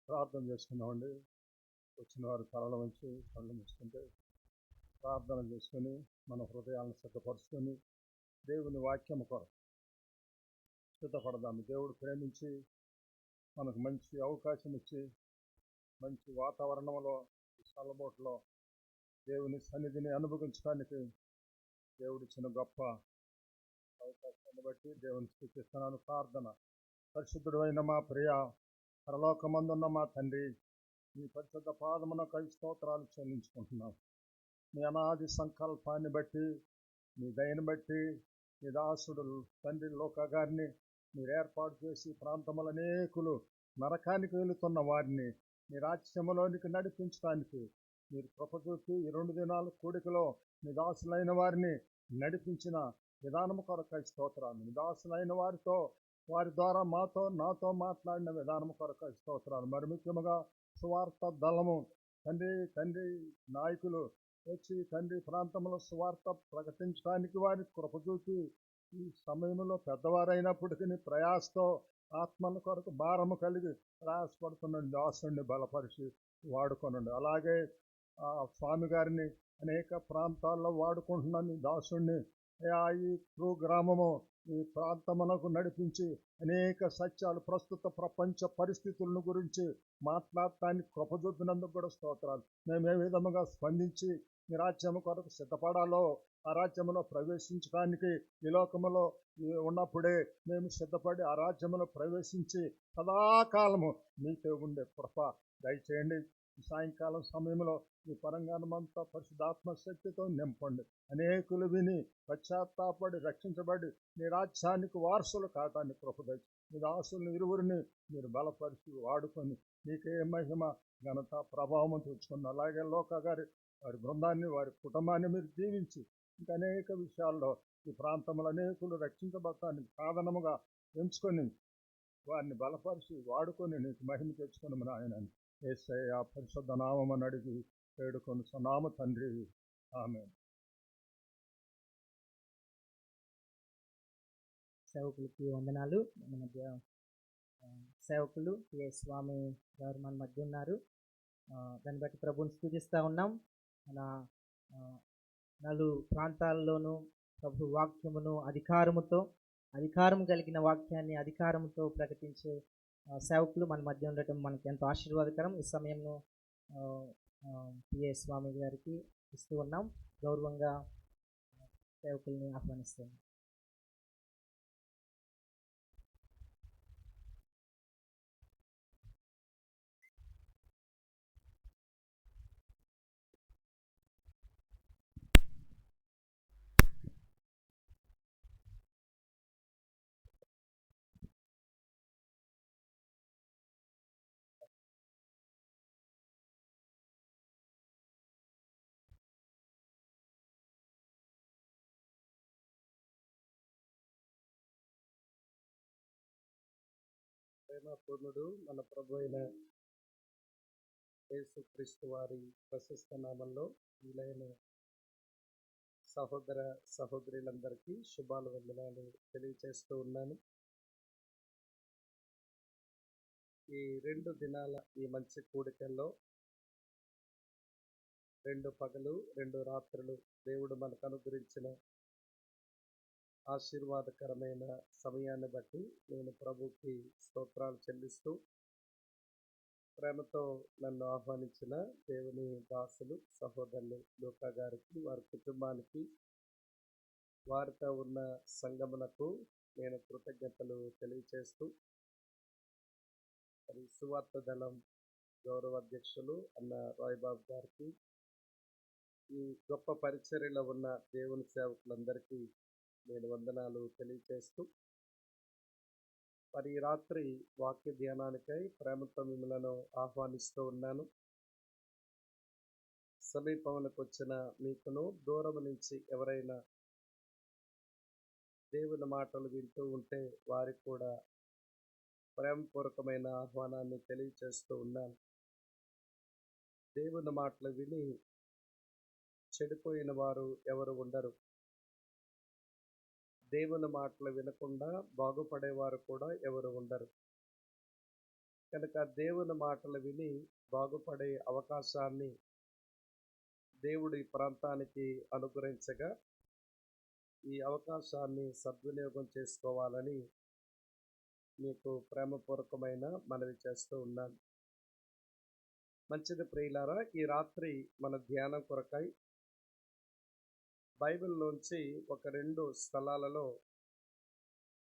ప్రార్థన చేసుకున్నామండి. వచ్చిన వారు తలలు వంచి కళ్ళు మూసుకుంటే ప్రార్థన చేసుకొని మన హృదయాలను సిద్ధపరుచుకొని దేవుని వాక్యం కొరకు సిద్ధపడదాము. దేవుడు ప్రేమించి మనకు మంచి అవకాశం ఇచ్చి మంచి వాతావరణంలో చల్లబోట్లో దేవుని సన్నిధిని అనుభవించడానికి దేవుడిచ్చిన గొప్ప అవకాశాన్ని బట్టి దేవుని స్తుతిస్తున్నాను. ప్రార్థన. పరిశుద్ధుడు అయిన మా ప్రియ పరలోకమందున్న మా తండ్రి, మీ పరిశుద్ధ పాదమునకై స్తోత్రాలు చెల్లించుకుంటున్నాం. మీ అనాది సంకల్పాన్ని బట్టి, మీ దయని బట్టి, మీ దాసుడు తండ్రి లోక గారిని మీరు ఏర్పాటు చేసి ప్రాంతముల అనేకులు నరకానికి వెళుతున్న వారిని మీ రాజ్యములోనికి నడిపించడానికి మీరు కృప చూపి ఈ 2 దినాల కూడికలో మీ దాసులైన వారిని నడిపించిన విధానము కొరకై స్తోత్రాలు. మీ దాసులైన వారితో వారి ద్వారా నాతో మాట్లాడిన విధానము కొరకై స్తోత్రాలు. మరి ముఖ్యముగా సువార్త దళము తండ్రి నాయకులు వచ్చి తండ్రి ప్రాంతంలో సువార్త ప్రకటించడానికి వారి కృప చూపి ఈ సమయంలో పెద్దవారైనప్పటికీ ప్రయాసతో ఆత్మల కొరకు భారము కలిగి ప్రయాసపడుతున్న దాసుని బలపరిచి వాడుకొనండి. అలాగే స్వామి గారిని అనేక ప్రాంతాల్లో వాడుకుంటున్నాను. దాసుడిని ఈ గ్రామము ఈ ప్రాంతమునకు నడిపించి అనేక సత్యాలు ప్రస్తుత ప్రపంచ పరిస్థితులను గురించి మాట్లాడటానికి కృప చూపినందుకు కూడా స్తోత్రాలు. మేము ఏ విధముగా స్పందించి ఈ రాజ్యము కొరకు సిద్ధపడాలో, ఆ రాజ్యములో ప్రవేశించడానికి ఈ లోకములో ఉన్నప్పుడే మేము సిద్ధపడి ఆ రాజ్యములో ప్రవేశించి సదాకాలము మీతో ఉండే కృప దయచేయండి. సాయంకాలం సమయంలో ఈ పరంగానమంతా పరిశుద్ధాత్మ శక్తితో నింపండి. అనేకులు విని పశ్చాత్తాపడి రక్షించబడి మీ రాజ్యానికి వారసులు కావటానికి కృప దయచేయండి. మీ దాసులను ఇరువురిని మీరు బలపరిచి వాడుకొని మీకే మహిమ ఘనత ప్రభావం తెచ్చుకున్న అలాగే లోక గారి వారి బృందాన్ని వారి కుటుంబాన్ని మీరు దీవించి ఇంకా అనేక విషయాల్లో ఈ ప్రాంతంలో అనేకులు రక్షించబడటానికి సాధనముగా ఎంచుకొని వారిని బలపరిచి వాడుకొని నీకు మహిమ తెచ్చుకుని మన ఆయన యేసయ్య పరిశుద్ధ నామమును అడిగి వేడుకొనుచున్నాము తండ్రి, ఆమేన్. సేవకులకి వందనాలు. మన మధ్య సేవకులు పిఎ స్వామి గారు మన మధ్య ఉన్నారు. దాన్ని బట్టి ప్రభువుని స్తుతిస్తూ ఉన్నాం. మన నలు ప్రాంతాల్లోనూ ప్రభు వాక్యమును అధికారం కలిగిన వాక్యాన్ని అధికారంతో ప్రకటించే సేవకులు మన మధ్య ఉండటం మనకి ఎంతో ఆశీర్వాదకరం. ఈ సమయంలో పిఎ స్వామి గారికి ఇస్తూ ఉన్నాం. గౌరవంగా సేవకుల్ని ఆహ్వానిస్తున్నాం. ప్రేమపూర్ణుడు మన ప్రభు అయిన యేసుక్రీస్తు వారి ప్రశస్త నామంలో వీలైన సహోదర సహోదరులందరికీ శుభాలు వందనాలు తెలియచేస్తూ ఉన్నాను. ఈ 2 దినాల ఈ మంచి కూడికల్లో 2 పగలు 2 రాత్రులు దేవుడు మనకు అనుగ్రహించిన ఆశీర్వాదకరమైన సమయాన్ని బట్టి నేను ప్రభుకి స్తోత్రాలు చెల్లిస్తూ ప్రేమతో నన్ను ఆహ్వానించిన దేవుని దాసులు సహోదరులు లూకా గారికి, వారి కుటుంబానికి, వారితో ఉన్న సంఘమునకు నేను కృతజ్ఞతలు తెలియచేస్తూ మరి సువార్త దళం గౌరవ అధ్యక్షులు అన్న రాయ్బాబు గారికి, ఈ గొప్ప పరిచర్యలో ఉన్న దేవుని సేవకులందరికీ నేను వందనాలు తెలియచేస్తూ మరి రాత్రి వాక్య ధ్యానానికై ప్రేమతో మిమ్మలను ఆహ్వానిస్తూ ఉన్నాను. సమీపమునకు వచ్చిన మీకును, దూరం నుంచి ఎవరైనా దేవుని మాటలు వింటూ ఉంటే వారికి కూడా ప్రేమపూర్వకమైన ఆహ్వానాన్ని తెలియచేస్తూ ఉన్నాను. దేవుని మాటలు విని చెడిపోయిన వారు ఎవరు ఉండరు. దేవుని మాటలు వినకుండా బాగుపడేవారు కూడా ఎవరు ఉండరు. కనుక దేవుని మాటలు విని బాగుపడే అవకాశాన్ని దేవుడు ఈ ప్రాంతానికి అనుగ్రహించగా ఈ అవకాశాన్ని సద్వినియోగం చేసుకోవాలని మీకు ప్రేమపూర్వకమైన మనవి చేస్తూ ఉన్నాను. మంచిది ప్రియులారా, ఈ రాత్రి మన ధ్యానం కొరకై బైబిల్లోంచి ఒక 2 స్థలాలలో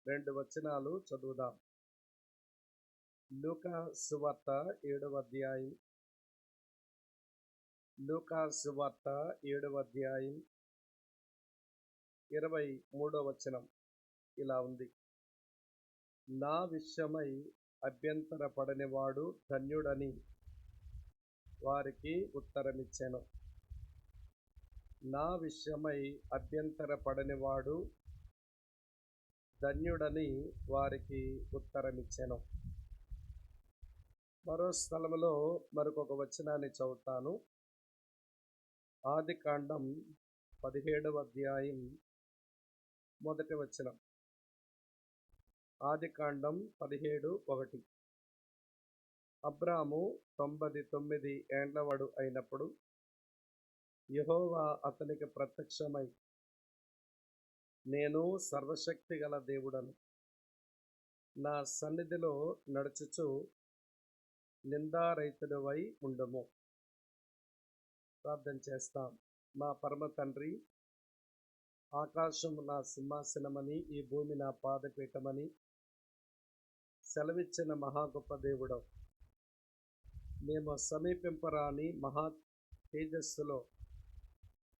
2 వచనాలు చదువుదాం. లూకా సువార్త 7వ అధ్యాయం, లూకా సువార్త 7వ అధ్యాయం 23వ వచనం ఇలా ఉంది. నా విషయమై అభ్యంతరపడనివాడు ధన్యుడని వారికి ఉత్తరమిచ్చెను. నా విషయమై అభ్యంతరపడనివాడు ధన్యుడని వారికి ఉత్తరమిచ్చెను. మరో స్థలంలో మరొక వచనాన్ని చదువుతాను. ఆదికాండం 17వ అధ్యాయం 1వ వచనం. ఆదికాండం 17:1. అబ్రాము 99 ఏండ్లవాడు అయినప్పుడు యెహోవా అతనికి ప్రత్యక్షమై, నేను సర్వశక్తి గల దేవుడను, నా సన్నిధిలో నడుచుచు నిందారహితుడవై ఉండుము. ప్రార్థన చేస్తాం. మా పరమ తండ్రి, ఆకాశం నా సింహాసనమని, ఈ భూమి నా పాదపీఠమని సెలవిచ్చిన మహా గొప్ప దేవుడవు. మేము సమీపింపరాని మహా తేజస్సులో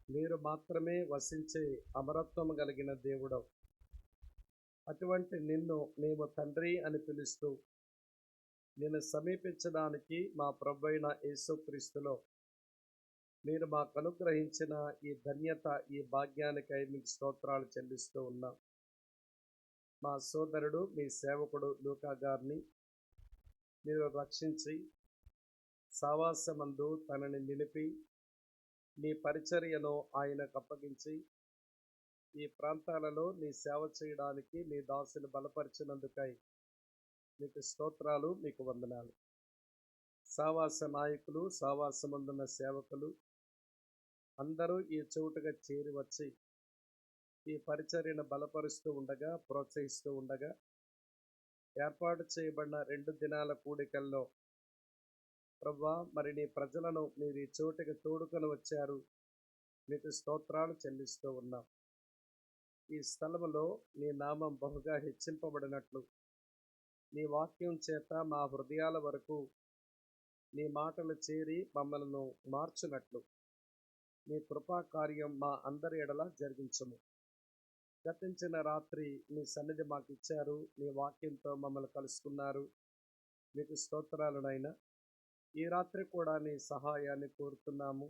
మీరు మాత్రమే వసించే అమరత్వం కలిగిన దేవుడవు. అటువంటి నిన్ను మేము తండ్రి అని పిలుస్తూ నిన్ను సమీపించడానికి మా ప్రభువైన యేసుక్రీస్తులో మీరు మాకు అనుగ్రహించిన ఈ ధన్యత, ఈ భాగ్యానికై మీకు స్తోత్రాలు చెల్లిస్తూ ఉన్నాం. మా సోదరుడు, మీ సేవకుడు లూకా గారిని మీరు రక్షించి సావాసమందు తనని నిలిపి నీ పరిచర్యను ఆయనకు అప్పగించి ఈ ప్రాంతాలలో నీ సేవ చేయడానికి నీ దాసుని బలపరిచినందుకై మీకు స్తోత్రాలు, మీకు వందనాలు. సావాస నాయకులు, సావాసమందున్న సేవకులు అందరూ ఈ చోటుగా చేరి వచ్చి ఈ పరిచర్యను బలపరుస్తూ ఉండగా, ప్రోత్సహిస్తూ ఉండగా ఏర్పాటు చేయబడిన 2 దినాల కూడికల్లో ప్రభువా, మరి నీ ప్రజలను మీరు ఈ చోటుకి తోడుకొని వచ్చారు. మీకు స్తోత్రాలు చెల్లిస్తూ ఉన్నాం. ఈ స్థలంలో నీ నామం బహుగా హెచ్చింపబడినట్లు, నీ వాక్యం చేత మా హృదయాల వరకు నీ మాటలు చేరి మమ్మల్ని మార్చునట్లు నీ కృపా కార్యం మా అందరి ఎడల జరిగించుము. గతించిన రాత్రి నీ సన్నిధి మాకు ఇచ్చారు, నీ వాక్యంతో మమ్మల్ని కలుసుకున్నారు. మీకు స్తోత్రాలునైనా ఈ రాత్రి కూడా నీ సహాయాన్ని కోరుతున్నాము.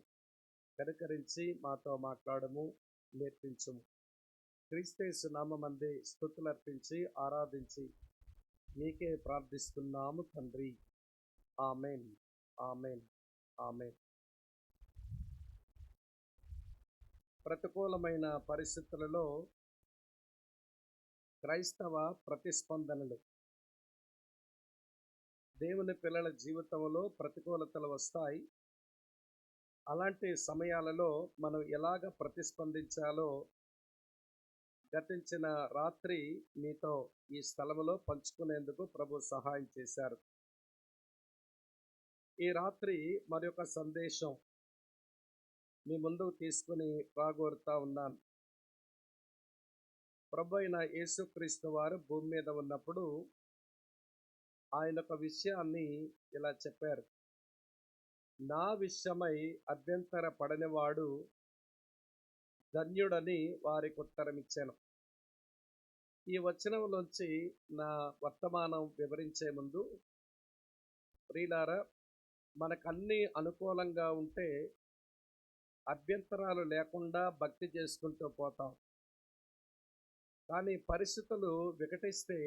కనికరించి మాతో మాట్లాడము, నేర్పించుము. క్రీస్తు నామమందే స్తుతులర్పించి ఆరాధించి నీకే ప్రార్థిస్తున్నాము తండ్రి. Amen, amen, amen. ప్రతికూలమైన పరిస్థితులలో క్రైస్తవ ప్రతిస్పందనలు. దేవుని పిల్లల జీవితంలో ప్రతికూలతలు వస్తాయి. అలాంటి సమయాలలో మనం ఎలాగ ప్రతిస్పందించాలో గతించిన రాత్రి మీతో ఈ స్థలంలో పంచుకునేందుకు ప్రభు సహాయం చేశారు. ఈ రాత్రి మరి ఒక సందేశం మీ ముందుకు తీసుకుని రాగోరుతా ఉన్నాను. ప్రభు అయిన యేసుక్రీస్తు వారు భూమి మీద ఉన్నప్పుడు ఆయన ఒక విషయాన్ని ఇలా చెప్పారు. నా విషయమై అభ్యంతర పడనివాడు ధన్యుడని వారికి ఉత్తరం ఇచ్చాను. ఈ వచనంలోంచి నా వర్తమానం వివరించే ముందు ప్రియులారా, మనకన్నీ అనుకూలంగా ఉంటే అభ్యంతరాలు లేకుండా భక్తి చేసుకుంటూ పోతాం. కానీ పరిస్థితులు వికటిస్తే,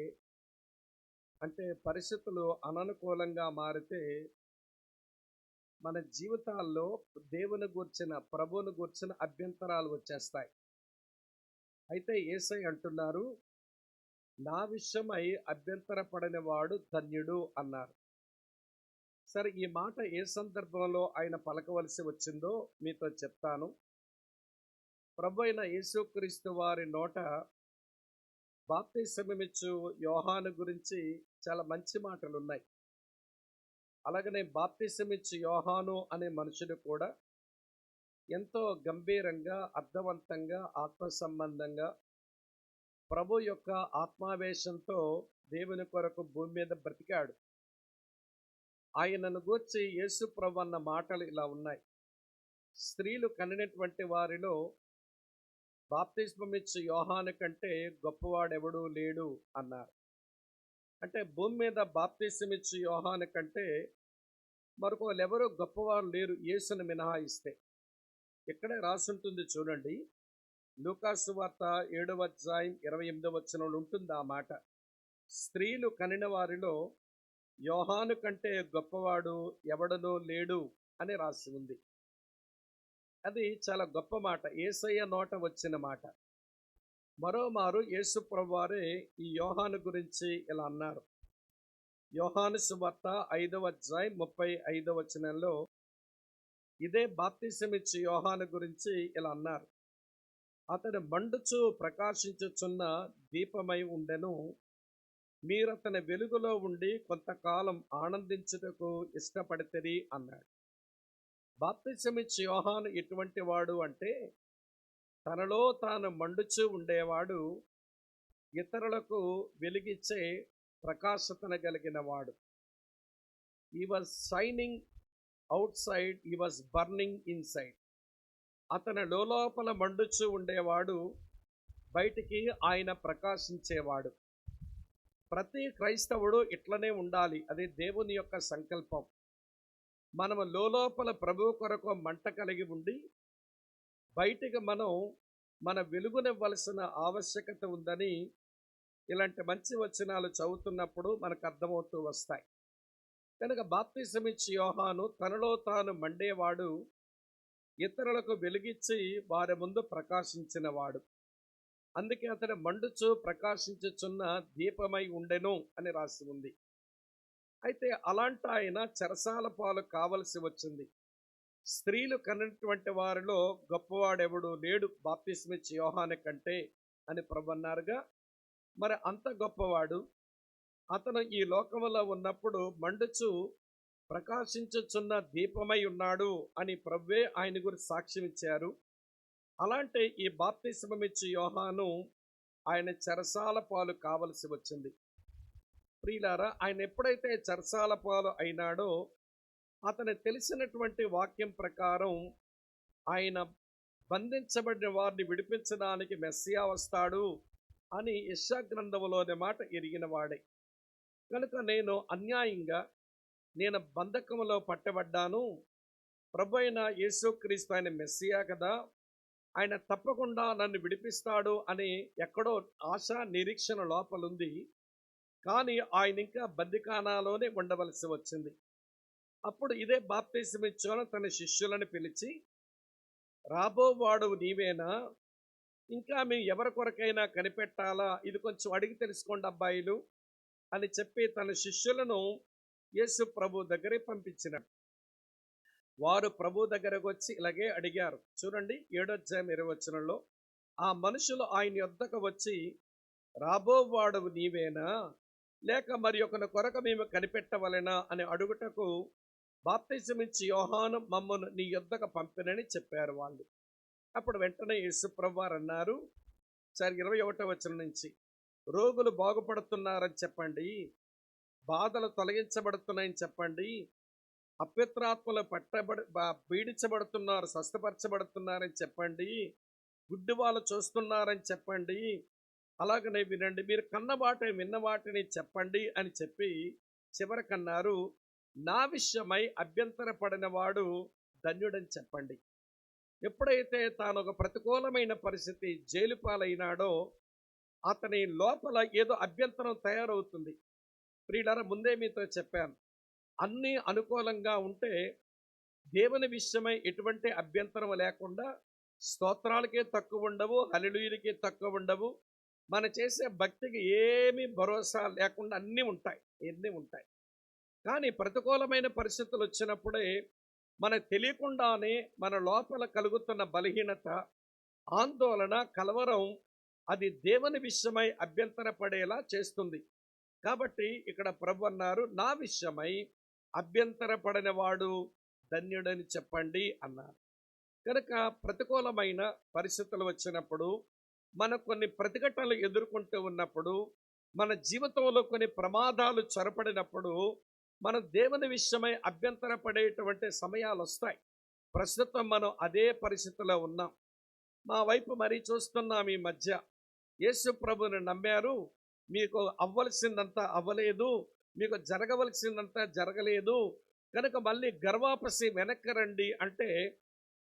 అంటే పరిస్థితులు అననుకూలంగా మారితే మన జీవితాల్లో దేవుని గూర్చిన, ప్రభువుని గూర్చిన అభ్యంతరాలు వచ్చేస్తాయి. అయితే యేసయ్య అంటున్నారు, నా విషయమై అభ్యంతర పడని వాడు ధన్యుడు అన్నారు. సరే, ఈ మాట ఏ సందర్భంలో ఆయన పలకవలసి వచ్చిందో మీతో చెప్తాను. ప్రభు అయిన యేసుక్రీస్తు వారి నోట బాప్తిసమమిచ్చు యోహాను గురించి చాలా మంచి మాటలు ఉన్నాయి. అలాగనే బాప్తిసమిచ్చు యోహాను అనే మనుషుడు కూడా ఎంతో గంభీరంగా, అర్థవంతంగా, ఆత్మ సంబంధంగా ప్రభు యొక్క ఆత్మావేశంతో దేవుని కొరకు భూమి మీద బ్రతికాడు. ఆయనను గూర్చి యేసు ప్రభు అన్న మాటలు ఇలా ఉన్నాయి: స్త్రీలు కనినటువంటి వారిలో బాప్తిస్మమిచ్చు యోహాను కంటే గొప్పవాడెవడూ లేడు అన్నారు. అంటే భూమి మీద బాప్తిస్మమిచ్చు యోహాను కంటే మరొకరెవరూ గొప్పవారు లేరు, యేసును మినహాయిస్తే. ఇక్కడే రాసుంటుంది చూడండి, లూకాసు వార్త 7వ అధ్యాయం 28వ వచనంలో ఉంటుంది ఆ మాట. స్త్రీలు కనిన వారిలో యోహాను కంటే గొప్పవాడు ఎవడనూ లేడు అని రాసి ఉంది. అది చాలా గొప్ప మాట, యేసయ్య నోట వచ్చిన మాట. మరోమారు యేసు ప్రభువారే ఈ యోహాను గురించి ఇలా అన్నారు. యోహాను సువార్త 5వ అధ్యాయం 35వ వచనంలో ఇదే బాప్తిసమిచ్చు యోహాను గురించి ఇలా అన్నారు: అతడు మండుచు ప్రకాశించుచున్న దీపమై ఉండెను, మీరు అతని వెలుగులో ఉండి కొంతకాలం ఆనందించుటకు ఇష్టపడితిరి అన్నాడు. బాప్తిసమిచ్చు యోహాను ఎటువంటి వాడు అంటే, తనలో తాను మండుచూ ఉండేవాడు, ఇతరులకు వెలిగిచ్చే ప్రకాశతన కలిగిన వాడు. He was shining out side, he was burning inside. అతని లోపల మండుచూ ఉండేవాడు, బయటికి ఆయన ప్రకాశించేవాడు. ప్రతి క్రైస్తవుడు ఇట్లనే ఉండాలి, అది దేవుని యొక్క సంకల్పం. మనము లోపల ప్రభు కొరకు మంట కలిగి ఉండి బయటికి మనం మన వెలుగునివ్వాల్సిన ఆవశ్యకత ఉందని ఇలాంటి మంచి వచనాలు చదువుతున్నప్పుడు మనకు అర్థమవుతూ వస్తాయి. కనుక బాప్తిసమిచ్చు యోహాను తనలో తాను మండేవాడు, ఇతరులకు వెలిగించి వారి ముందు ప్రకాశించినవాడు. అందుకే అతడు మండుచు ప్రకాశించుచున్న దీపమై ఉండెను అని రాసి ఉంది. అయితే అలాంటి ఆయన చెరసాల పాలు కావలసి వచ్చింది. స్త్రీలు కన్నటువంటి వారిలో గొప్పవాడెవడు లేడు బాప్తిస్మిచ్చు యోహాను కంటే అని ప్రభు అన్నారుగా. మరి అంత గొప్పవాడు అతను ఈ లోకములో ఉన్నప్పుడు మండుచు ప్రకాశించుచున్న దీపమై ఉన్నాడు అని ప్రభువే ఆయన గురించి సాక్ష్యం ఇచ్చారు. అలాంటి ఈ బాప్తిస్మమిచ్చు యోహాను ఆయన చెరసాల పాలు కావలసి వచ్చింది. ప్రియులారా, ఆయన ఎప్పుడైతే చెరసాల పాలు అయినాడో అతను తెలిసినటువంటి వాక్యం ప్రకారం ఆయన బంధించబడిన వారిని విడిపించడానికి మెస్సియా వస్తాడు అని యెషయా గ్రంథంలోని మాట ఎరిగిన వాడే. కనుక నేను బంధకములో పట్టబడ్డాను, ప్రభు అయిన యేసుక్రీస్తు ఆయన మెస్సియా కదా, ఆయన తప్పకుండా నన్ను విడిపిస్తాడు అని ఎక్కడో ఆశ నిరీక్షణ లోపలుంది. కానీ ఆయన ఇంకా బందిఖానాలోనే ఉండవలసి వచ్చింది. అప్పుడు ఇదే బాప్తిసమిచ్చు తన శిష్యులను పిలిచి, రాబోవాడు నీవేనా, ఇంకా మేము ఎవరి కొరకైనా కనిపెట్టాలా, ఇది కొంచెం అడిగి తెలుసుకోండి అబ్బాయిలు అని చెప్పి తన శిష్యులను యేసు ప్రభు దగ్గరికి పంపించినాడు. వారు ప్రభు దగ్గరకు వచ్చి ఇలాగే అడిగారు. చూడండి 7వ అధ్యాయం 20వ వచనంలో, ఆ మనుషులు ఆయన యొద్దకు వచ్చి, రాబోవాడు నీవేనా, లేక మరి ఒకరి కొరకు మేము కనిపెట్టవలెనా అని అడుగుటకు బాప్తిసమిచ్చు యోహాను మమ్మను నీ యొద్దకు పంపినని చెప్పారు వాళ్ళు. అప్పుడు వెంటనే యేసు ప్రభువారు అన్నారు, సరే 21వ వచనం నుంచి, రోగులు బాగుపడుతున్నారని చెప్పండి, బాధలు తొలగించబడుతున్నాయని చెప్పండి, అపవిత్రాత్మలు పీడించబడుతున్నారు, స్వస్థపరచబడుతున్నారని చెప్పండి, గుడ్డి వాళ్ళు చూస్తున్నారని చెప్పండి, అలాగనే వినండి, మీరు కన్న వాటిని విన్న వాటిని చెప్పండి అని చెప్పి చివరికన్నారు, నా విషయమై అభ్యంతరపడిన వాడు ధన్యుడని చెప్పండి. ఎప్పుడైతే తాను ఒక ప్రతికూలమైన పరిస్థితి జైలు పాలైనాడో అతని లోపల ఏదో అభ్యంతరం తయారవుతుంది. ప్రియులారా, ముందే మీతో చెప్పాను, అన్నీ అనుకూలంగా ఉంటే దేవుని విషయమై ఎటువంటి అభ్యంతరం లేకుండా స్తోత్రాలకే తక్కువ ఉండవు, హల్లెలూయాలకే తక్కువ ఉండవు, మన చేసే భక్తికి ఏమీ భరోసా లేకుండా అన్నీ ఉంటాయి. కానీ ప్రతికూలమైన పరిస్థితులు వచ్చినప్పుడే మనకు తెలియకుండానే మన లోపల కలుగుతున్న బలహీనత, ఆందోళన, కలవరం అది దేవుని విషయమై అభ్యంతరపడేలా చేస్తుంది. కాబట్టి ఇక్కడ ప్రభు అన్నారు, నా విషయమై అభ్యంతరపడని వాడు ధన్యుడని చెప్పండి అన్నారు. కనుక ప్రతికూలమైన పరిస్థితులు వచ్చినప్పుడు, మనం కొన్ని ప్రతిఘటనలు ఎదుర్కొంటూ ఉన్నప్పుడు, మన జీవితంలో కొన్ని ప్రమాదాలు చొరపడినప్పుడు మనం దేవుని విషయమై అభ్యంతరపడేటువంటి సమయాలు వస్తాయి. ప్రస్తుతం మనం అదే పరిస్థితిలో ఉన్నాం. మా వైపు మరీ చూస్తున్నాం. ఈ మధ్య యేసు ప్రభుని నమ్మారు, మీకు అవ్వలసిందంతా అవ్వలేదు, మీకు జరగవలసిందంతా జరగలేదు, కనుక మళ్ళీ గర్వాపసి వెనక్కి రండి అంటే,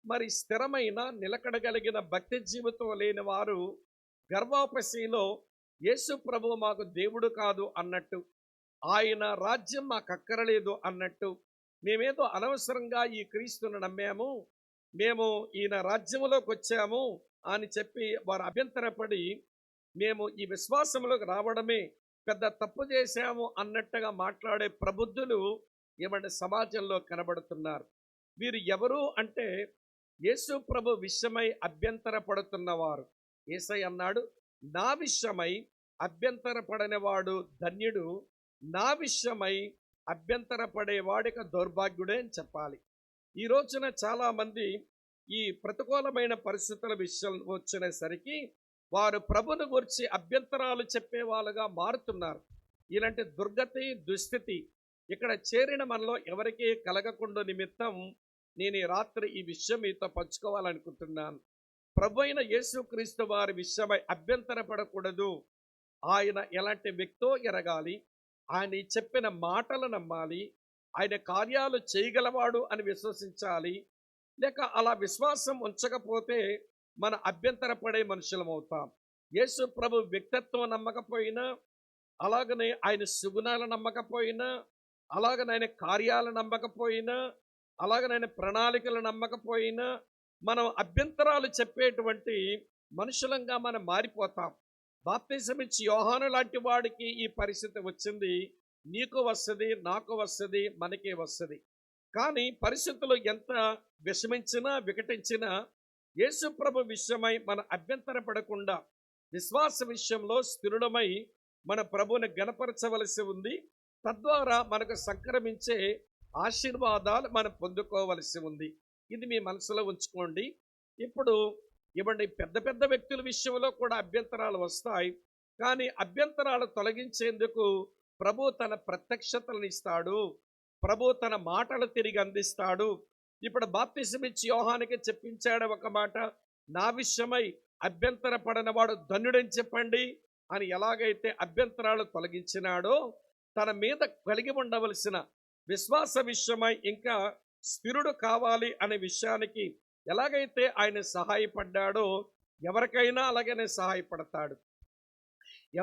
మరి స్థిరమైన నిలకడగలిగిన భక్తి జీవితం లేని వారు గర్వాపసిలో యేసు ప్రభు మాకు దేవుడు కాదు అన్నట్టు, ఆయన రాజ్యం మాకు అక్కరలేదు అన్నట్టు, మేమేదో అనవసరంగా ఈ క్రీస్తును నమ్మాము, మేము ఈయన రాజ్యంలోకి వచ్చాము అని చెప్పి వారు అభ్యంతరపడి, మేము ఈ విశ్వాసంలోకి రావడమే పెద్ద తప్పు చేశాము అన్నట్టుగా మాట్లాడే ప్రబుద్ధులు ఏమంటే సమాజంలో కనబడుతున్నారు. వీరు ఎవరు అంటే యేసు ప్రభు విషయమై అభ్యంతరపడుతున్నవారు. యేసయ్య అన్నాడు, నా విషయమై అభ్యంతరపడనివాడు ధన్యుడు, నా విషయమై అభ్యంతరపడేవాడిక దౌర్భాగ్యుడే అని చెప్పాలి. ఈ రోజున చాలామంది ఈ ప్రతికూలమైన పరిస్థితుల విషయం వచ్చినసరికి వారు ప్రభుని గురించి అభ్యంతరాలు చెప్పే వాళ్ళుగా మారుతున్నారు. ఇలాంటి దుర్గతి, దుస్థితి ఇక్కడ చేరిన మనలో ఎవరికీ కలగకుండా నిమిత్తం నేను ఈ రాత్రి ఈ విషయం మీతో పంచుకోవాలనుకుంటున్నాను. ప్రభు అయిన యేసుక్రీస్తు వారి విషయమై అభ్యంతరపడకూడదు. ఆయన ఎలాంటి వ్యక్తో ఎరగాలి, ఆయన చెప్పిన మాటలు నమ్మాలి, ఆయన కార్యాలు చేయగలవాడు అని విశ్వసించాలి. లేక అలా విశ్వాసం ఉంచకపోతే మన అభ్యంతరపడే మనుషులం అవుతాం. యేసు ప్రభు వ్యక్తిత్వం నమ్మకపోయినా, అలాగనే ఆయన సుగుణాలు నమ్మకపోయినా, అలాగనే ఆయన కార్యాలు నమ్మకపోయినా, అలాగనే ఆయన ప్రణాళికలు నమ్మకపోయినా, మనం అభ్యంతరాలు చెప్పేటువంటి మనుషులంగా మనం మారిపోతాం. బాప్తిసం ఇచ్చి యోహాను లాంటి వాడికి ఈ పరిస్థితి వచ్చింది. నీకు వస్తుంది, నాకు వస్తుంది, మనకే వస్తుంది. కానీ పరిస్థితులు ఎంత విషమించినా, వికటించినా యేసు ప్రభు విషయమై మన అభ్యంతరపడకుండా విశ్వాస విషయంలో స్థిరుడమై మన ప్రభువుని గణపరచవలసి ఉంది. తద్వారా మనకు సంక్రమించే ఆశీర్వాదాలు మనం పొందుకోవలసి ఉంది. ఇది మీ మనసులో ఉంచుకోండి. ఇప్పుడు ఇవ్వండి, పెద్ద పెద్ద వ్యక్తుల విషయంలో కూడా అభ్యంతరాలు వస్తాయి. కానీ అభ్యంతరాలు తొలగించేందుకు ప్రభు తన ప్రత్యక్షతలను ఇస్తాడు, ప్రభు తన మాటలు తిరిగి అందిస్తాడు. ఇప్పుడు బాప్తిసం ఇచ్చి యోహానికి చెప్పించాడు ఒక మాట, నా విషయమై అభ్యంతరపడనవాడు ధన్యుడని చెప్పండి అని. ఎలాగైతే అభ్యంతరాలు తొలగించినాడో, తన మీద కలిగి ఉండవలసిన విశ్వాస విషయమై ఇంకా స్థిరుడు కావాలి అనే విషయానికి ఎలాగైతే ఆయన సహాయపడ్డాడో, ఎవరికైనా అలాగనే సహాయపడతాడు,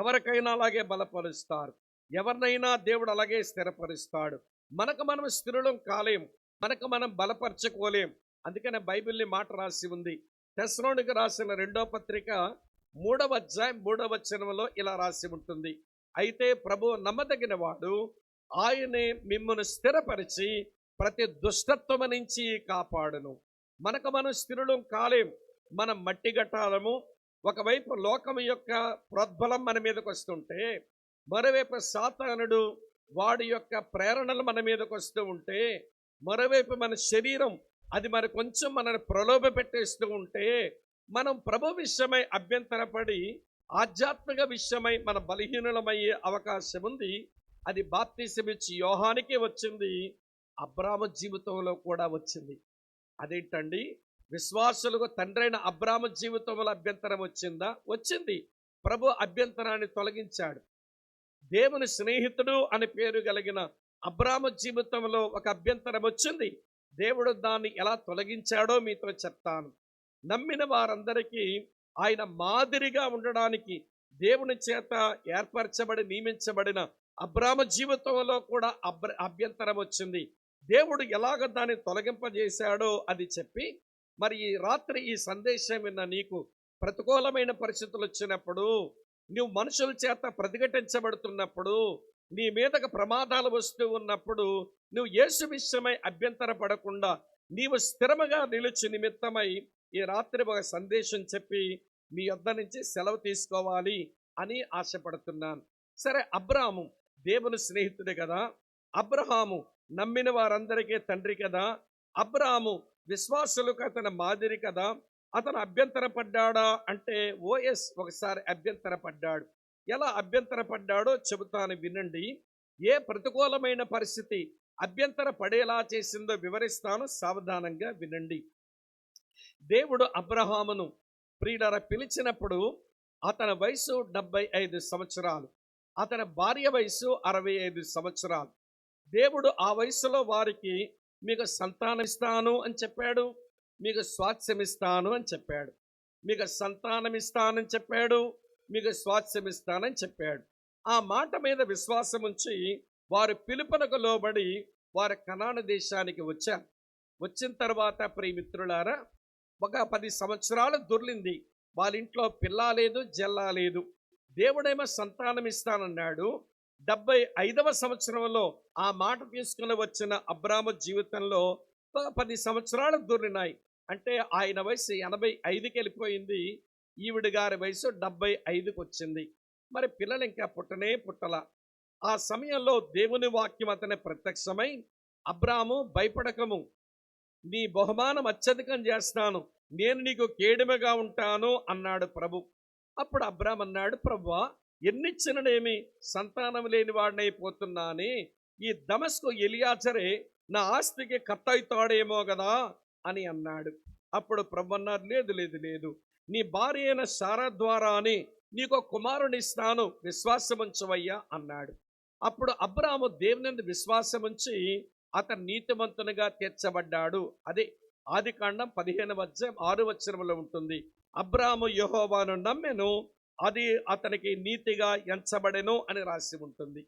ఎవరికైనా అలాగే బలపరుస్తారు, ఎవరినైనా దేవుడు అలాగే స్థిరపరుస్తాడు. మనకు మనం స్థిరులం కాలేం, మనకు మనం బలపరచుకోలేం. అందుకనే బైబిల్ని మాట రాసి ఉంది. తెస్సలోనికి రాసిన 2వ పత్రిక 3వ అధ్యాయం 3వ వచనంలో ఇలా రాసి ఉంటుంది, అయితే ప్రభు నమ్మదగిన వాడు, ఆయనే మిమ్మల్ని స్థిరపరిచి ప్రతి దుష్టత్వము నుంచి కాపాడును. మనకు మనం స్థిరులం కాలేం, మనం మట్టి గట్టాలము. ఒకవైపు లోకం యొక్క ప్రోద్బలం మన మీదకి వస్తుంటే, మరోవైపు సాతానుడు వాడి యొక్క ప్రేరణలు మన మీదకి వస్తూ ఉంటే, మరోవైపు మన శరీరం అది మరి కొంచెం మనల్ని ప్రలోభ పెట్టేస్తూ ఉంటే, మనం ప్రభు విషయమై అభ్యంతరపడి ఆధ్యాత్మిక విషయమై మన బలహీనులమయ్యే అవకాశం ఉంది. అది బాప్తిసం ఇచ్చి యోహానికి వచ్చింది, అబ్రాము జీవితంలో కూడా వచ్చింది. అదేంటండి, విశ్వాసులకు తండ్రైన అబ్రాము జీవితంలో అభ్యంతరం వచ్చిందా? వచ్చింది. ప్రభు అభ్యంతరాన్ని తొలగించాడు. దేవుని స్నేహితుడు అని పేరు కలిగిన అబ్రాము జీవితంలో ఒక అభ్యంతరం వచ్చింది. దేవుడు దాన్ని ఎలా తొలగించాడో మీతో చెప్తాను. నమ్మిన వారందరికీ ఆయన మాదిరిగా ఉండడానికి దేవుని చేత ఏర్పరచబడి నియమించబడిన అబ్రాము జీవితంలో కూడా అభ్యంతరం వచ్చింది. దేవుడు ఎలాగ దాన్ని తొలగింపజేశాడో అది చెప్పి, మరి ఈ రాత్రి ఈ సందేశం విన్న నీకు ప్రతికూలమైన పరిస్థితులు వచ్చినప్పుడు, నువ్వు మనుషుల చేత ప్రతిఘటించబడుతున్నప్పుడు, నీ మీదకు ప్రమాదాలు వస్తూ ఉన్నప్పుడు నువ్వు యేసు విషయమై అభ్యంతర పడకుండా నీవు స్థిరముగా నిలుచు నిమిత్తమై ఈ రాత్రి ఒక సందేశం చెప్పి మీ యొద్ద నుంచి సెలవు తీసుకోవాలి అని ఆశపడుతున్నాను. సరే, అబ్రాహాము దేవుని స్నేహితుడే కదా, అబ్రహాము నమ్మిన వారందరికీ తండ్రి కదా, అబ్రాహాము విశ్వాసులకు అతని మాదిరి కదా, అతను అభ్యంతర పడ్డాడా అంటే ఓఎస్ ఒకసారి అభ్యంతర పడ్డాడు. ఎలా అభ్యంతర పడ్డాడో చెబుతాను వినండి. ఏ ప్రతికూలమైన పరిస్థితి అభ్యంతర పడేలా చేసిందో వివరిస్తాను, సావధానంగా వినండి. దేవుడు అబ్రహామును ప్రియులారా పిలిచినప్పుడు అతని వయసు 75 సంవత్సరాలు, అతని భార్య వయసు 65 సంవత్సరాలు. దేవుడు ఆ వయసులో వారికి మీకు సంతానం ఇస్తాను అని చెప్పాడు, మీకు స్వాస్థ్యం ఇస్తాను అని చెప్పాడు, మీకు సంతానం ఇస్తానని చెప్పాడు, మీకు స్వాస్థ్యం ఇస్తానని చెప్పాడు. ఆ మాట మీద విశ్వాసం ఉంచి వారు పిలుపునకు లోబడి వారు కనాను దేశానికి వచ్చారు. వచ్చిన తర్వాత ప్రియమిత్రులారా, ఒక 10 సంవత్సరాలు దొర్లింది. వాళ్ళ ఇంట్లో పిల్ల లేదు, జల్లా లేదు. దేవుడేమో సంతానం ఇస్తానన్నాడు. 75వ సంవత్సరంలో ఆ మాట తీసుకుని వచ్చిన అబ్రాము జీవితంలో ఒక 10 సంవత్సరాలు దొర్లినాయి. అంటే ఆయన వయసు 85కి వెళ్ళిపోయింది, ఈవిడ గారి వయసు 75కి వచ్చింది. మరి పిల్లలు ఇంకా పుట్టల. ఆ సమయంలో దేవుని వాక్యం అతని ప్రత్యక్షమై, అబ్రాము భయపడకము, నీ బహుమానం అత్యధికం చేస్తాను, నేను నీకు కేడుమగా ఉంటాను అన్నాడు ప్రభు. అప్పుడు అబ్రాము అన్నాడు, ప్రభువా ఎన్నిచ్చిననేమి, సంతానం లేని వాడినైపోతున్నానే, ఈ దమస్కు ఎలియాజరే నా ఆస్తికి కర్త అవుతాడేమో కదా అని అన్నాడు. అప్పుడు ప్రభు అన్నారు, లేదు లేదు లేదు, నీ భార్య అయిన సారా ద్వారానే నీకు కుమారుని ఇస్తాను, విశ్వాసముంచవయ్యా అన్నాడు. అప్పుడు అబ్రాము దేవుని విశ్వాసముంచి అతను నీతిమంతునిగా తీర్చబడ్డాడు. అదే ఆదికాండం 15:6 ఉంటుంది. అబ్రాము యెహోవాను నమ్మెను, అది అతనికి నీతిగా ఎంచబడెను అని రాసి ఉంటుంది.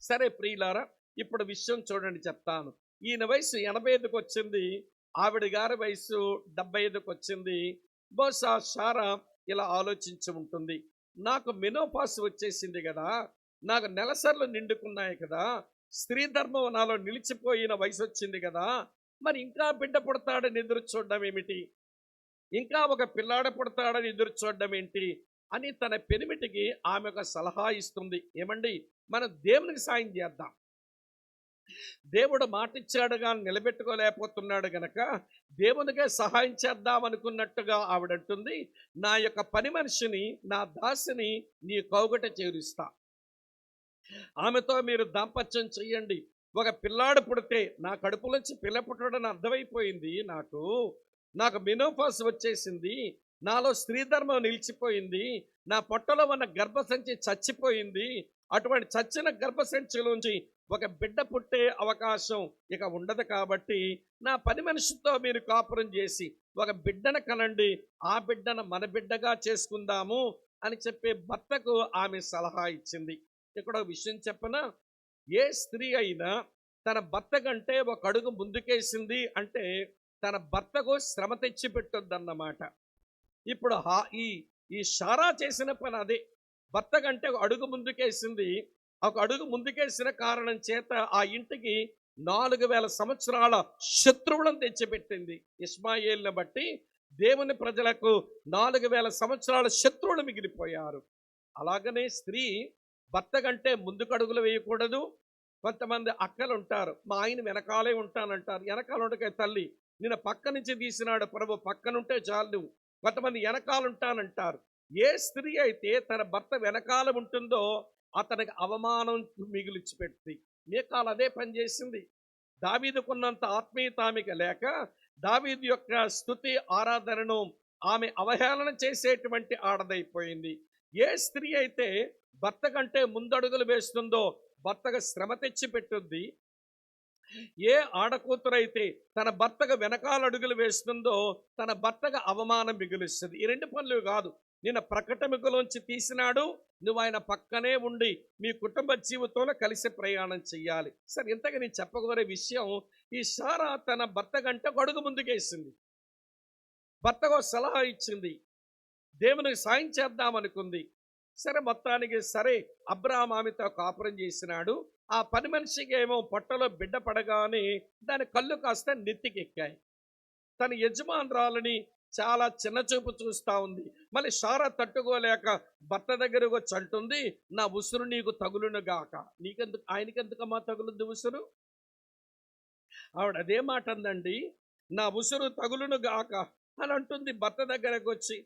సరే ప్రియులారా, ఇప్పుడు విషయం చూడండి, చెప్తాను. ఈయన వయసు 85కి వచ్చింది, ఆవిడ గారి వయసు 75కి వచ్చింది. బహుశా సారా ఇలా ఆలోచించి ఉంటుంది, నాకు మెనోపాస్ వచ్చేసింది కదా, నాకు నెలసర్లు నిండుకున్నాయి కదా, స్త్రీ ధర్మం నాలో నిలిచిపోయిన వయసు వచ్చింది కదా, మరి ఇంకా బిడ్డ పుడతాడని ఎదురు చూడడం ఏమిటి, ఇంకా ఒక పిల్లాడ పుడతాడని ఎదురు చూడడం ఏంటి అని తన పెనిమిటికి ఆమె ఒక సలహా ఇస్తుంది. ఏమండి, మనం దేవునికి సాయం చేద్దాం. దేవుడు మాట ఇచ్చాడుగా నిలబెట్టుకోలేకపోతున్నాడు గనక దేవునికే సహాయం చేద్దాం అనుకున్నట్టుగా ఆవిడంటుంది, నా యొక్క పని మనిషిని, నా దాసిని నీ కౌగట చేరుస్తా, ఆమెతో మీరు దాంపత్యం చెయ్యండి. ఒక పిల్లాడు పుడితే నా కడుపులోంచి పిల్ల పుట్టడని అర్థమైపోయింది, నాకు మెనోపాస్ వచ్చేసింది, నాలో స్త్రీ ధర్మం నిలిచిపోయింది, నా పొట్టలో ఉన్న గర్భసంచి చచ్చిపోయింది, అటువంటి చచ్చిన గర్భసంచిలోంచి ఒక బిడ్డ పుట్టే అవకాశం ఇక ఉండదు. కాబట్టి నా పని మనిషితో మీరు కాపురం చేసి ఒక బిడ్డను కనండి, ఆ బిడ్డను మన బిడ్డగా చేసుకుందాము అని చెప్పి భర్తకు ఆమె సలహా ఇచ్చింది. ఇక్కడ విషయం చెప్పనా, ఏ స్త్రీ అయినా తన భర్త కంటే ఒక అడుగు ముందుకేసింది అంటే తన భర్తకు శ్రమ తెచ్చి పెట్టొద్దన్నమాట. ఇప్పుడు ఈ సారా చేసిన పని అదే, భర్త కంటే ఒక అడుగు ముందుకేసింది. ఒక అడుగు ముందుకేసిన కారణం చేత ఆ ఇంటికి 4000 సంవత్సరాల శత్రువులను తెచ్చిపెట్టింది. ఇష్మాయేలుని బట్టి దేవుని ప్రజలకు 4000 సంవత్సరాల శత్రువులు మిగిలిపోయారు. అలాగనే స్త్రీ భర్త కంటే ముందుకు అడుగులు వేయకూడదు. కొంతమంది అక్కలు ఉంటారు, మా ఆయన వెనకాలే ఉంటానంటారు. వెనకాల ఉండకే తల్లి, నేను పక్క నుంచి తీసినాడు ప్రభు, పక్కనుంటే చాలు. కొంతమంది వెనకాల ఉంటానంటారు. ఏ స్త్రీ అయితే తన భర్త వెనకాల ఉంటుందో అతనికి అవమానం మిగిలిచిపెట్టి మీకాలు అదే పనిచేసింది. దావీదుకున్నంత ఆత్మీయత ఆమెకి లేక దావీదు యొక్క స్తుతి ఆరాధనను ఆమె అవహేళన చేసేటువంటి ఆడదైపోయింది. ఏ స్త్రీ అయితే భర్త కంటే ముందడుగులు వేస్తుందో భర్తకు శ్రమ తెచ్చి పెట్టుద్ది. ఏ ఆడకూతురైతే తన భర్తకు వెనకాల అడుగులు వేస్తుందో తన భర్తకు అవమానం మిగులుస్తుంది. ఈ రెండు పనులు కాదు, నిన్న ప్రకటనలోంచి తీసినాడు, నువ్వు ఆయన పక్కనే ఉండి మీ కుటుంబ జీవితంలో కలిసి ప్రయాణం చెయ్యాలి. సరే, ఇంతగా నేను చెప్పగోరే విషయం, ఈ సారా తన భర్త కంటే ఒక అడుగు ముందుకేసింది, భర్తకు సలహా ఇచ్చింది, దేవునికి సాయం చేద్దామనుకుంది. సరే మొత్తానికి సరే అబ్రాహాం ఆమెతో కాపురం చేసినాడు. ఆ పని మనిషికి ఏమో పొట్టలో బిడ్డ పడగానే దాని కళ్ళు కాస్త నెత్తికెక్కాయి. తన యజమానురాలని చాలా చిన్న చూపు చూస్తా ఉంది. మళ్ళీ సారా తట్టుకోలేక భర్త దగ్గరకు వచ్చి అంటుంది, నా ఉసురు నీకు తగులును గాక. నీకెందుకు, ఆయనకెందుకమ్మా తగులుద్ది ఉసురు? ఆవిడ అదే మాట అందండి, నా ఉసురు తగులును గాక అని అంటుంది భర్త దగ్గరకు వచ్చి.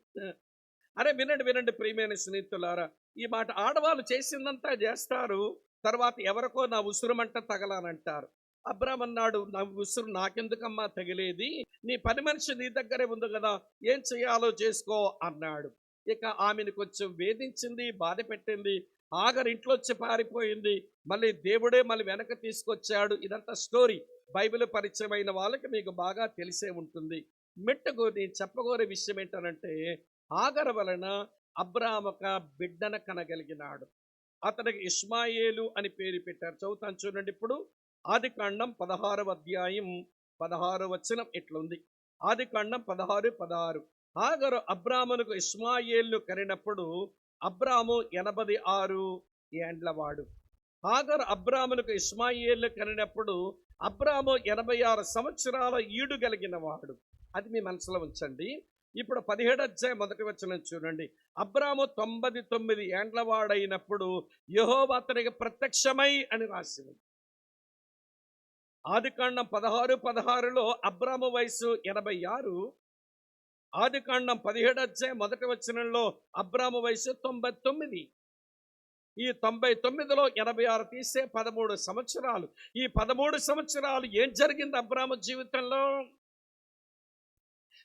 అరే వినండి వినండి ప్రియమైన స్నేహితులారా, ఈ మాట ఆడవాళ్ళు చేసిందంతా చేస్తారు, తర్వాత ఎవరికో నా ఉసురుమంట తగలానంటారు. అబ్రాహాం అన్నాడు, నా ఉసురు నాకెందుకమ్మా తగిలేది, నీ పని మనిషి నీ దగ్గరే ఉంది కదా, ఏం చేయాలో చేసుకో అన్నాడు. ఇక ఆమెను కొంచెం వేధించింది, బాధ పెట్టింది. ఆగర్ ఇంట్లో వచ్చి పారిపోయింది. మళ్ళీ దేవుడే మళ్ళీ వెనక తీసుకొచ్చాడు. ఇదంతా స్టోరీ, బైబిల్ పరిచయమైన వాళ్ళకి మీకు బాగా తెలిసే ఉంటుంది. మెట్టుకొని చెప్పగోరే విషయం ఏంటనంటే, ఆగర్ వలన అబ్రాహాం ఒక బిడ్డన కనగలిగినాడు. అతనికి ఇష్మాయేలు అని పేరు పెట్టారు. చదువుతాను చూడండి. ఇప్పుడు ఆదికాండం 16వ అధ్యాయం 16వ వచనం ఇట్లుంది. ఆదికాండం 16:16. ఆగరు అబ్రామునకు ఇష్మాయేలు కనినప్పుడు అబ్రాము 86 ఏండ్లవాడు. ఆగరు అబ్రామునకు ఇష్మాయేలు కనినప్పుడు అబ్రాము 86 సంవత్సరాల ఈడు కలిగిన వాడు. అది మీ మనసులో ఉంచండి. ఇప్పుడు 17వ అధ్యాయం 1వ వచనం చూడండి. అబ్రాము 99 ఏండ్లవాడైనప్పుడు యెహోవా అతనికి ప్రత్యక్షమై అని రాసింది. ఆదికాండం 16:16లో అబ్రాము వయసు 86. ఆదికాండం 17వ అధ్యాయం 1వ వచనంలో అబ్రాము వయసు 99. ఈ 99లో 86 తీసే 13 సంవత్సరాలు. ఈ 13 సంవత్సరాలు ఏం జరిగింది అబ్రాము జీవితంలో?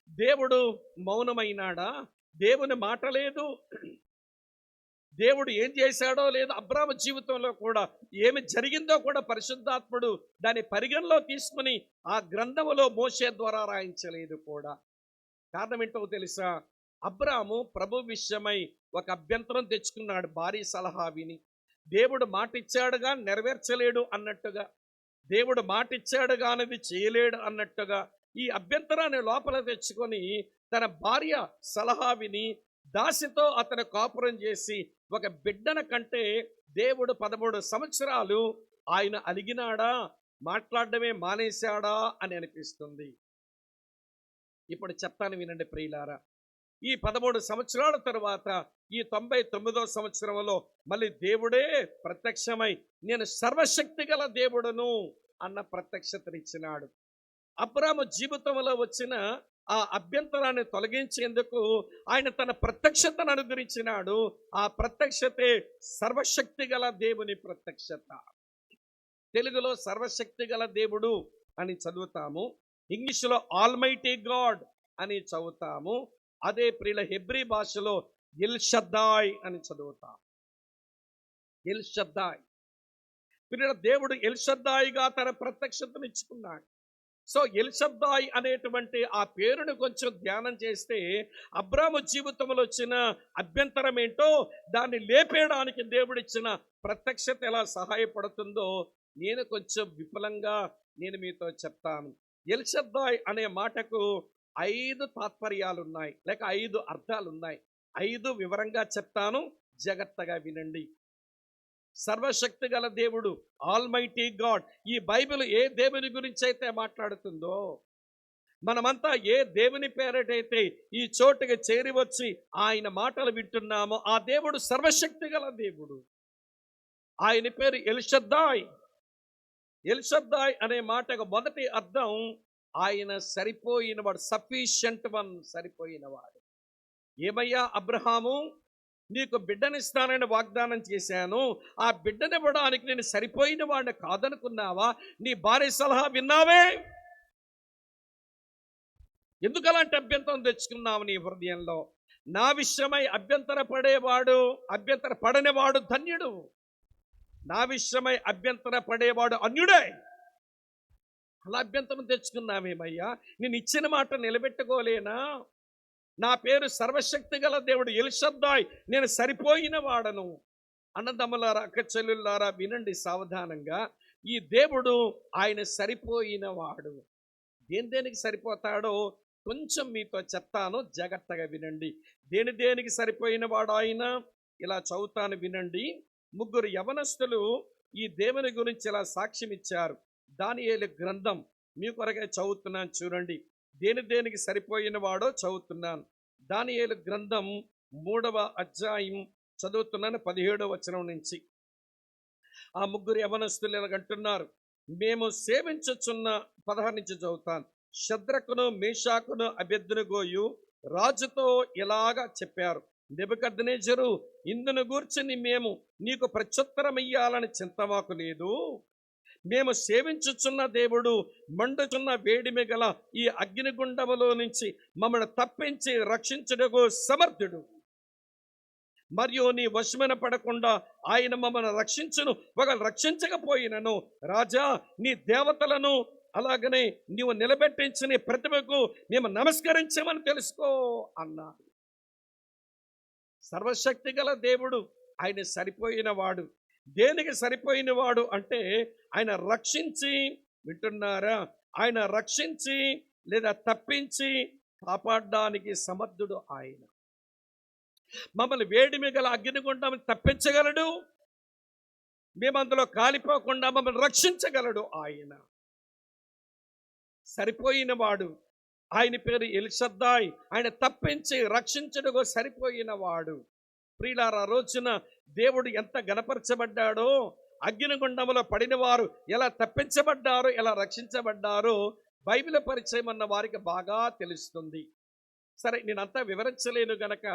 దేవుడు మౌనమైనాడా? దేవుని మాట లేదు. దేవుడు ఏం చేశాడో లేదు. అబ్రాము జీవితంలో కూడా ఏమి జరిగిందో కూడా పరిశుద్ధాత్ముడు దాని పరిగణలో తీసుకుని ఆ గ్రంథములో మోషే ద్వారా రాయించలేదు కూడా. కారణం ఏంటో తెలుసా? అబ్రాము ప్రభు విషయమై ఒక అభ్యంతరం తెచ్చుకున్నాడు. భార్య సలహా విని దేవుడు మాట ఇచ్చాడుగా నెరవేర్చలేడు అన్నట్టుగా, దేవుడు మాట ఇచ్చాడు కానిది చేయలేడు అన్నట్టుగా ఈ అభ్యంతరాన్ని లోపల తెచ్చుకొని తన భార్య సలహా విని దాసితో అతను కాపురం చేసి ఒక బిడ్డన కంటే దేవుడు 13 సంవత్సరాలు ఆయన అలిగినాడా, మాట్లాడడమే మానేశాడా అని అనిపిస్తుంది. ఇప్పుడు చెప్తాను వినండి ప్రియులారా. ఈ 13 సంవత్సరాల తరువాత ఈ 99వ సంవత్సరంలో మళ్ళీ దేవుడే ప్రత్యక్షమై నేను సర్వశక్తి గల దేవుడును అన్న ప్రత్యక్షతనిచ్చినాడు. అబ్రాము జీవితంలో వచ్చిన ఆ అభ్యంతరాన్ని తొలగించేందుకు ఆయన తన ప్రత్యక్షతను అనుగ్రహించినాడు. ఆ ప్రత్యక్షతే సర్వశక్తి గల దేవుని ప్రత్యక్షత. తెలుగులో సర్వశక్తి గల దేవుడు అని చదువుతాము, ఇంగ్లీష్లో ఆల్మైటీ గాడ్ అని చదువుతాము. అదే ప్రియుల హెబ్రీ భాషలో ఎల్ షద్దాయ్ అని చదువుతాం. ఎల్ షద్దాయ్. ప్రియుల దేవుడు ఎల్ షద్దాయిగా తన ప్రత్యక్షతను ఇచ్చుకున్నాడు. సో ఎల్ షద్దాయ్ అనేటువంటి ఆ పేరును కొంచెం ధ్యానం చేస్తే అబ్రాము జీవితంలో వచ్చిన అభ్యంతరం ఏంటో దాన్ని లేపేయడానికి దేవుడిచ్చిన ప్రత్యక్షత ఎలా సహాయపడుతుందో నేను కొంచెం విపులంగా నేను మీతో చెప్తాను. ఎల్ షద్దాయ్ అనే మాటకు 5 తాత్పర్యాలు ఉన్నాయి, లేక 5 అర్థాలు ఉన్నాయి. 5 వివరంగా చెప్తాను, జాగ్రత్తగా వినండి. సర్వశక్తి గల దేవుడు, ఆల్మైటీ గాడ్. ఈ బైబిల్ ఏ దేవుని గురించి అయితే మాట్లాడుతుందో, మనమంతా ఏ దేవుని పేరటైతే ఈ చోటుకి చేరి వచ్చి ఆయన మాటలు వింటున్నామో ఆ దేవుడు సర్వశక్తి గల దేవుడు. ఆయన పేరు ఎల్ షద్దాయ్. ఎల్ షద్దాయ్ అనే మాటకు మొదటి అర్థం ఆయన సరిపోయినవాడు, సఫిషియంట్ వన్, సరిపోయినవాడు. ఏమయ్యా అబ్రహాము, నీకు బిడ్డనిస్తానని వాగ్దానం చేశాను, ఆ బిడ్డనివ్వడానికి నేను సరిపోయిన వాడిని కాదనుకున్నావా? నీ భార్య సలహా విన్నావే? ఎందుకు అలాంటి అభ్యంతరం తెచ్చుకున్నావు నీ హృదయంలో? నా విషయమై అభ్యంతర పడనివాడు ధన్యుడు, నా విషయమై అభ్యంతర పడేవాడు అన్యుడే. అలా అభ్యంతరం తెచ్చుకున్నావేమయ్యా? నేను ఇచ్చిన మాట నిలబెట్టుకోలేనా? నా పేరు సర్వశక్తి గల దేవుడు ఎల్ షద్దాయ్, నేను సరిపోయిన వాడను. అన్నదమ్ములారా, అక్క చెల్లెళ్ళారా, వినండి సావధానంగా. ఈ దేవుడు ఆయన సరిపోయిన వాడు. దేనికి సరిపోతాడో కొంచెం మీతో చెప్తాను, జాగ్రత్తగా వినండి. దేనికి సరిపోయిన వాడు ఆయన? ఇలా చదువుతాను వినండి. ముగ్గురు యవనస్తులు ఈ దేవుని గురించి ఇలా సాక్ష్యం ఇచ్చారు. దానియేలు గ్రంథం మీ కొరకే చదువుతున్నాను చూడండి. దేనికి సరిపోయిన వాడో చదువుతున్నాను. దానియేలు గ్రంథం 3వ అధ్యాయం చదువుతున్నాను 17వ వచనం నుంచి. ఆ ముగ్గురు యవనస్తులు ఇలాగంటున్నారు, మేము సేవించుచున్న 16 నుంచి చదువుతాను. శద్రకును మేషాకును అబేద్నెగోయు రాజుతో ఇలాగా చెప్పారు, నెబుకద్నెజరు, ఇందును గూర్చి మేము నీకు ప్రత్యుత్తరం ఇయ్యాలని చింత మాకు లేదు. మేము సేవించుచున్న దేవుడు మండుచున్న వేడిమి గల ఈ అగ్నిగుండములో నుంచి మమ్మల్ని తప్పించి రక్షించుటకు సమర్థుడు. మరియు నీ వశమైన పడకుండా ఆయన మమ్మల్ని రక్షించును. ఒకవేళ రక్షించకపోయినను రాజా, నీ దేవతలను అలాగనే నీవు నిలబెట్టించిన నీ ప్రతిభకు మేము నమస్కరించమని తెలుసుకో అన్నారు. సర్వశక్తి గల దేవుడు, ఆయన సరిపోయిన వాడు. దేనికి సరిపోయిన వాడు అంటే ఆయన రక్షించి, వింటున్నారా, ఆయన రక్షించి లేదా తప్పించి కాపాడడానికి సమర్థుడు ఆయన. మమ్మల్ని వేడిమి గల అగ్నిగుండం తప్పించగలడు. మేము అందులో కాలిపోకుండా మమ్మల్ని రక్షించగలడు ఆయన. సరిపోయిన వాడు. ఆయన పేరు ఎల్షద్దాయ్. ఆయన తప్పించి రక్షించుటకు సరిపోయిన వాడు. ప్రియులారా, రోజున దేవుడు ఎంత గణపరచబడ్డాడో, అగ్నిగుండంలో పడిన వారు ఎలా తప్పించబడ్డారో, ఎలా రక్షించబడ్డారో బైబిల్ పరిచయం అన్న వారికి బాగా తెలుస్తుంది. సరే, నేనంతా వివరించలేను గనక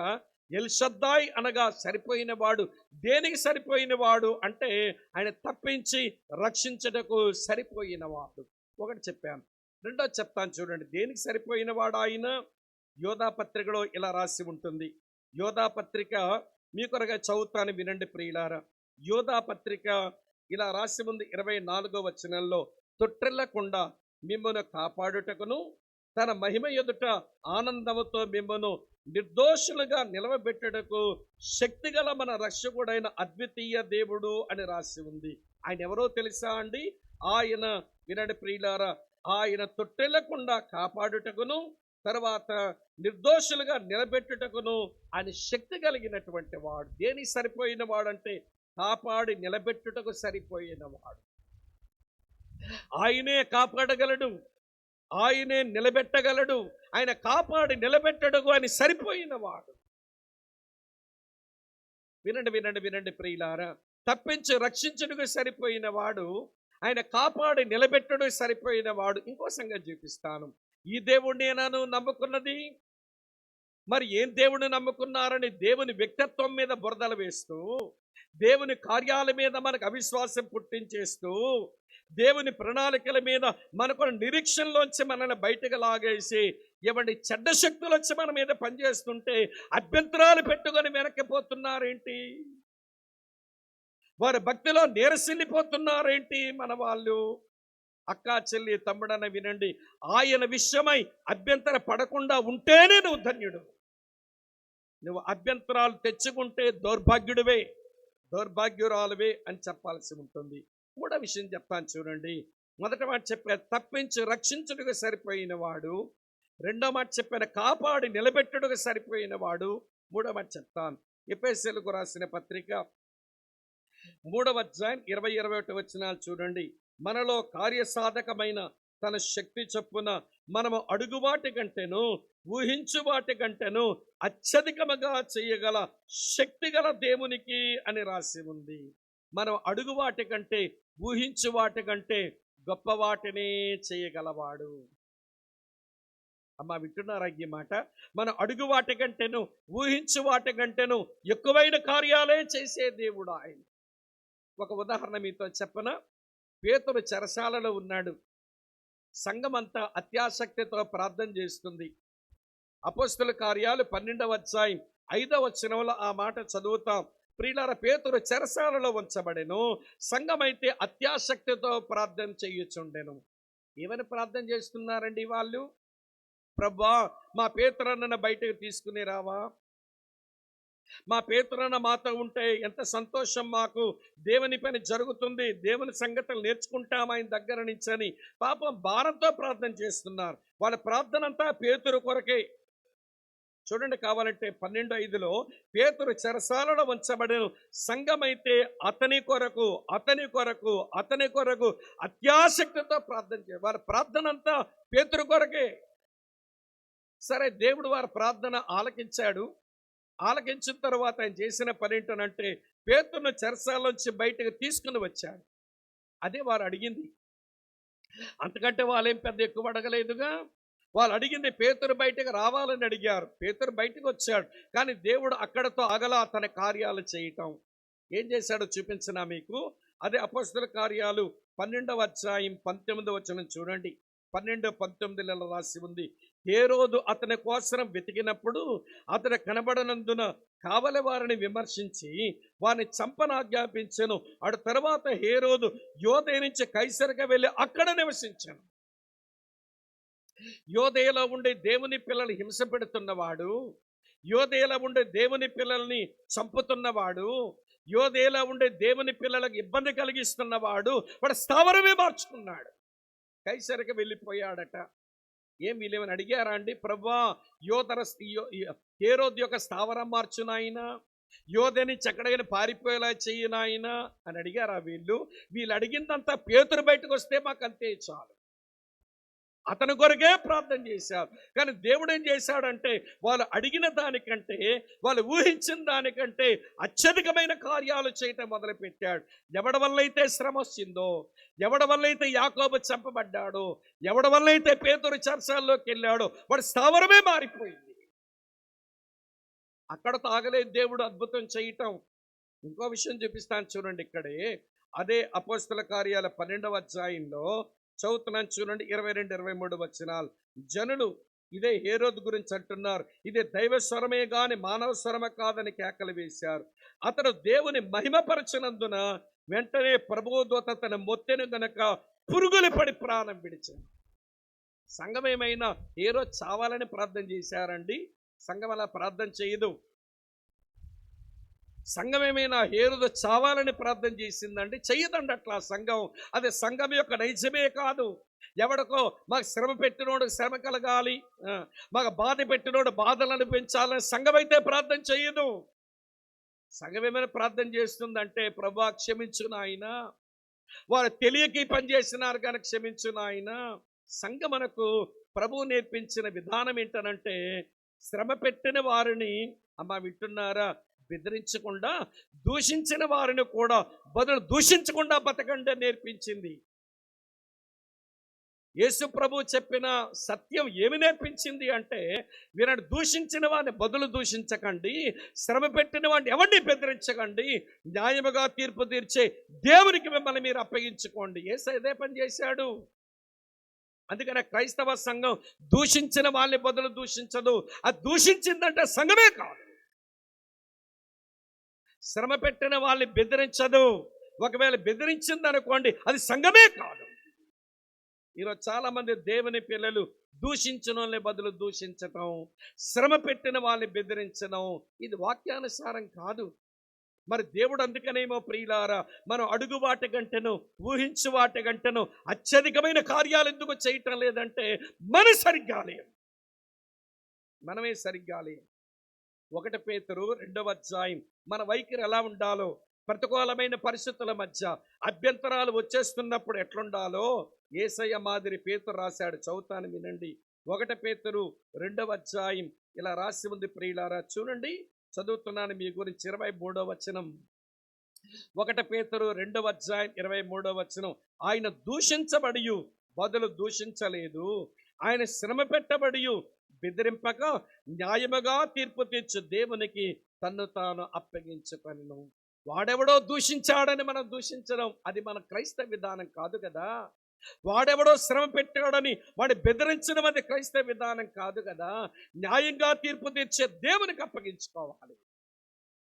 ఎల్షద్దాయ్ అనగా సరిపోయిన వాడు. దేనికి సరిపోయిన వాడు అంటే ఆయన తప్పించి రక్షించుటకు సరిపోయిన వాడు. ఒకటి చెప్పాను. రెండోది చెప్తాను చూడండి. దేనికి సరిపోయిన వాడు ఆయన? యోధా పత్రికలో ఇలా రాసి ఉంటుంది. యోధా పత్రిక మీ కొరగా చదువుతాను వినండి ప్రియులారా. యోధా పత్రిక ఇలా రాసి ఉంది 24వ వచనంలో, తొట్టిల్లకుండా మిమ్మల్ని కాపాడుటకును తన మహిమ ఎదుట ఆనందముతో మిమ్మను నిర్దోషులుగా నిలవబెట్టుటకు శక్తిగల మన రక్షకుడైన అద్వితీయ దేవుడు అని రాసి ఉంది. ఆయన ఎవరో తెలుసా అండి? ఆయన, వినండి ప్రియులారా, ఆయన తొట్టెళ్లకుండా కాపాడుటకును తర్వాత నిర్దోషులుగా నిలబెట్టుటకును ఆయన శక్తి కలిగినటువంటి వాడు. దేనికి సరిపోయిన వాడంటే కాపాడి నిలబెట్టుటకు సరిపోయిన వాడు. ఆయనే కాపాడగలడు, ఆయనే నిలబెట్టగలడు. ఆయన కాపాడి నిలబెట్టడకు ఆయన సరిపోయిన వాడు. వినండి ప్రియులారా, తప్పించి రక్షించుటకు సరిపోయిన వాడు, ఆయన కాపాడి నిలబెట్టడు సరిపోయిన వాడు. ఇంకో సంగతి చూపిస్తాను. ఈ దేవుడిని నేను నమ్ముకున్నది, మరి ఏం దేవుడిని నమ్ముకున్నారని దేవుని వ్యక్తిత్వం మీద బురదలు వేస్తూ, దేవుని కార్యాల మీద మనకు అవిశ్వాసం పుట్టించేస్తూ, దేవుని ప్రణాళికల మీద మనకు నిరీక్షణలోంచి మనల్ని బయటకు లాగేసి ఇవన్నీ చెడ్డ శక్తులు వచ్చి మన మీద పనిచేస్తుంటే అభ్యంతరాలు పెట్టుకొని వెనక్కిపోతున్నారేంటి? వారి భక్తిలో నీరసిల్లిపోతున్నారేంటి మన వాళ్ళు? అక్కా చెల్లి తమ్ముడన వినండి, ఆయన విషయమై అభ్యంతర పడకుండా ఉంటేనే నువ్వు ధన్యుడు. నువ్వు అభ్యంతరాలు తెచ్చుకుంటే దౌర్భాగ్యుడివే, దౌర్భాగ్యురాలువే అని చెప్పాల్సి ఉంటుంది. మూడో విషయం చెప్తాను చూడండి. మొదట మాట చెప్పాను, తప్పించి రక్షించుటకు సరిపోయిన వాడు. రెండో మాట చెప్పాను, కాపాడి నిలబెట్టుటకు సరిపోయిన వాడు. మూడో మాట చెప్తాను. ఎఫెసీయులకు రాసిన పత్రిక 3వ అధ్యాయం 20-21 వచనాలు చూడండి. మనలో కార్యసాధకమైన తన శక్తి చొప్పున మనము అడుగు వాటి కంటేను ఊహించు వాటి కంటేను అత్యధికముగా చేయగల శక్తి గల దేవునికి అని రాసి ఉంది. మనం అడుగు వాటి కంటే ఊహించు వాటి కంటే గొప్ప వాటిని చేయగలవాడు. అమ్మా, వింటున్నారా ఈ మాట? మనం అడుగు వాటి కంటేను ఊహించు వాటి కంటేను ఎక్కువైన కార్యాలే చేసే దేవుడు ఆయన. ఒక ఉదాహరణ మీతో చెప్పనా? పేతురు చెరసాలలో ఉన్నాడు. సంఘమంతా అత్యాసక్తితో ప్రార్థన చేస్తుంది. అపోస్తల కార్యాలు 12వ అధ్యాయం 5వ వచనంలో ఆ మాట చదువుతాం. ప్రియులారా, పేతురు చెరసాలలో ఉంచబడెను. సంఘమైతే అత్యాసక్తితో ప్రార్థన చేయుచుండెను. ఏమని ప్రార్థన చేస్తున్నారండి వాళ్ళు? ప్రభువా, మా పేతురన్నను బయటకు తీసుకుని రావా, మా పేతురన్న మాతో ఉంటే ఎంత సంతోషం మాకు, దేవుని పని జరుగుతుంది, దేవుని సంగతులు నేర్చుకుంటాం ఆయన దగ్గర నుంచి అని పాపం భారంతో ప్రార్థన చేస్తున్నారు. వాళ్ళ ప్రార్థన అంతా పేతురు కొరకే. చూడండి కావాలంటే 12:5లో పేతురు చెరసాలలో ఉంచబడిన, సంఘమైతే అతని కొరకు అతని కొరకు అతని కొరకు అత్యాసక్తితో ప్రార్థన చేయాలి. వారి ప్రార్థన అంతా పేతురు కొరకే. సరే, దేవుడు వారి ప్రార్థన ఆలకించాడు. ఆలకించిన తర్వాత ఆయన చేసిన పని ఏంటనంటే పేతురును చెరసాలోంచి బయటకు తీసుకుని వచ్చాడు. అదే వారు అడిగింది. అంతకంటే వాళ్ళేం పెద్ద ఎక్కువ అడగలేదుగా. వాళ్ళు అడిగింది పేతురు బయటకు రావాలని అడిగారు. పేతురు బయటకు వచ్చాడు. కానీ దేవుడు అక్కడతో ఆగలా తన కార్యాలు చేయటం. ఏం చేశాడో చూపించినా మీకు. అదే అపొస్తలుల కార్యాలు 12వ అధ్యాయం 19వ వచనం చూడండి. 12:19 రాసి ఉంది. హేరోదు అతని కోసం వెతికినప్పుడు అతను కనబడనందున కావలి వారిని విమర్శించి వారిని చంపనాజ్ఞాపించెను. అటు తర్వాత హేరోదు యోదయ నుంచి కైసరుకు వెళ్ళి అక్కడ నివసించాను. యోదయలో ఉండే దేవుని పిల్లలు హింస పెడుతున్నవాడు, యోదయలో ఉండే దేవుని పిల్లల్ని చంపుతున్నవాడు, యోదయలో ఉండే దేవుని పిల్లలకు ఇబ్బంది కలిగిస్తున్నవాడు వాడు స్థావరమే మార్చుకున్నాడు. కైసరుకు వెళ్ళిపోయాడట. ఏం వీళ్ళేమని అడిగారా అండి? ప్రభువా, హేరోదు యొక్క స్థావరం మార్చు నాయనా, యోధని చక్కడగాని పారిపోయేలా చెయ్యి నాయనా అని అడిగారా వీళ్ళు? వీళ్ళు అడిగిందంతా పేతురు బయటకు వస్తే మాకు అంతే చాలు. అతని కొరకే ప్రార్థన చేశారు. కానీ దేవుడు ఏం చేశాడంటే వాళ్ళు అడిగిన దానికంటే, వాళ్ళు ఊహించిన దానికంటే అత్యధికమైన కార్యాలు చేయటం మొదలుపెట్టాడు. ఎవడి వల్ల అయితే శ్రమ వచ్చిందో, ఎవడి వల్ల అయితే యాకోబు చంపబడ్డాడో, ఎవడి వల్ల అయితే పేతురు చెరసాల్లోకి వెళ్ళాడో వాడి స్థావరమే మారిపోయింది. అక్కడ తాగలేదు దేవుడు అద్భుతం చేయటం. ఇంకో విషయం చూపిస్తాను చూడండి. ఇక్కడే అదే అపొస్తలుల కార్యాల 12వ అధ్యాయంలో చదువుతున్నాను చూడండి. 22-23 వచనాలు. జనులు ఇదే హేరోదు గురించి అంటున్నారు. ఇదే దైవ స్వరమే గాని మానవ స్వరమ కాదని కేకలు వేశారు. అతడు దేవుని మహిమపరచినందున వెంటనే ప్రభువు దూత తన మొత్తెను గనక పురుగులు పడి ప్రాణం విడిచాడు. సంఘం ఏమైనా హేరోదు చావాలని ప్రార్థన చేశారండి? సంఘం అలా ప్రార్థన చేయదు. సంఘం ఏమైనా హేరోదు చావాలని ప్రార్థన చేసిందండి? చెయ్యదండి అట్లా సంఘం. అదే సంఘం యొక్క నైజమే కాదు. ఎవడికో మాకు శ్రమ పెట్టినోడు శ్రమ కలగాలి, మాకు బాధ పెట్టినోడు బాధలు అనిపించాలని సంఘం అయితే ప్రార్థన చేయదు. సంఘం ఏమైనా ప్రార్థన చేస్తుందంటే, ప్రభువా క్షమించు నాయనా, వారు తెలియక పని చేసినారు కనుక క్షమించు నాయనా. సంఘం మనకు ప్రభువు నేర్పించిన విధానం ఏంటనంటే, శ్రమ పెట్టిన వారిని, అమ్మ వింటున్నారా, బెదిరించకుండా, దూషించిన వారిని కూడా బదులు దూషించకుండా బతకండి నేర్పించింది. యేసు ప్రభు చెప్పిన సత్యం ఏమి నేర్పించింది అంటే, వీరిని దూషించిన వాడిని బదులు దూషించకండి, శ్రమ పెట్టిన వాడిని ఎవరిని బెదిరించకండి, న్యాయముగా తీర్పు తీర్చే దేవునికి మిమ్మల్ని మీరు అప్పగించుకోండి. యేసయ్య ఇదే పని చేశాడు. అందుకనే క్రైస్తవ సంఘం దూషించిన వాళ్ళని బదులు దూషించదు. అది దూషించిందంటే సంఘమే కాదు. శ్రమ పెట్టిన వాళ్ళని బెదిరించదు. ఒకవేళ బెదిరించిందనుకోండి అది సంఘమే కాదు. ఈరోజు చాలా మంది దేవుని పిల్లలు దూషించిన వాళ్ళని బదులు దూషించటం, శ్రమ పెట్టిన వాళ్ళని బెదిరించడం, ఇది వాక్యానుసారం కాదు. మరి దేవుడు అందుకనేమో ప్రియులారా, మనం అడుగు వాటి కంటేను ఊహించు వాటి కంటేను అత్యధికమైన కార్యాలు ఎందుకు చేయటం లేదంటే మనం సరిగ్గా లేం, మనమే సరిగ్గా లేం. 1 పేతురు 2వ అధ్యాయం. మన వైఖరి ఎలా ఉండాలో, ప్రతికూలమైన పరిస్థితుల మధ్య అభ్యంతరాలు వచ్చేస్తున్నప్పుడు ఎట్లుండాలో యేసయ్య మాదిరి పేతురు రాశాడు. చదువుతాను వినండి. 1 పేతురు 2వ అధ్యాయం ఇలా రాసి ఉంది ప్రియులారా, చూడండి. చదువుతున్నాను మీ గురించి. 23వ వచనం. 1 పేతురు 2వ అధ్యాయం 23వ వచనం. ఆయన దూషించబడి బదులు దూషించలేదు, ఆయన శ్రమ పెట్టబడి బెదిరింపక న్యాయముగా తీర్పు తీర్చు దేవునికి తన్ను తాను అప్పగించుకొనెను. వాడెవడో దూషించాడని మనం దూషించడం అది మన క్రైస్తవ విధానం కాదు కదా. వాడెవడో శ్రమ పెట్టాడని వాడి బెదిరించడం అది క్రైస్తవ విధానం కాదు కదా. న్యాయంగా తీర్పు తీర్చే దేవునికి అప్పగించుకోవాలి.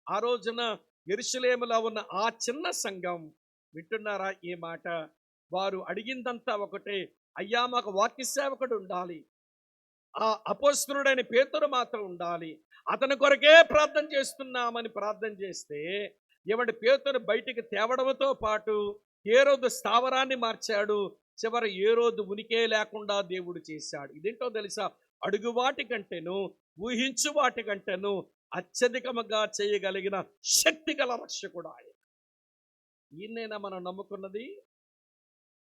ఆ రోజున యెరూషలేములో ఉన్న ఆ చిన్న సంఘం, వింటున్నారా ఈ మాట, వారు అడిగిందంతా ఒకటే, అయ్యా మాకు వాక్య సేవకుడు ఉండాలి, ఆ అపోస్తలుడైన పేతురు మాత్రం ఉండాలి, అతని కొరకే ప్రార్థన చేస్తున్నామని ప్రార్థన చేస్తే ఎవడి పేతురు బయటికి తేవడంతో పాటు హేరోదు స్థావరాన్ని మార్చాడు. చివరి హేరోదు ఉనికే లేకుండా దేవుడు చేశాడు. ఇదేంటో తెలుసా? అడుగు వాటి కంటేను ఊహించు వాటి కంటేను అత్యధికముగా చేయగలిగిన శక్తి గల రక్షకుడు ఆయన. ఈయనైనా మనం నమ్ముకున్నది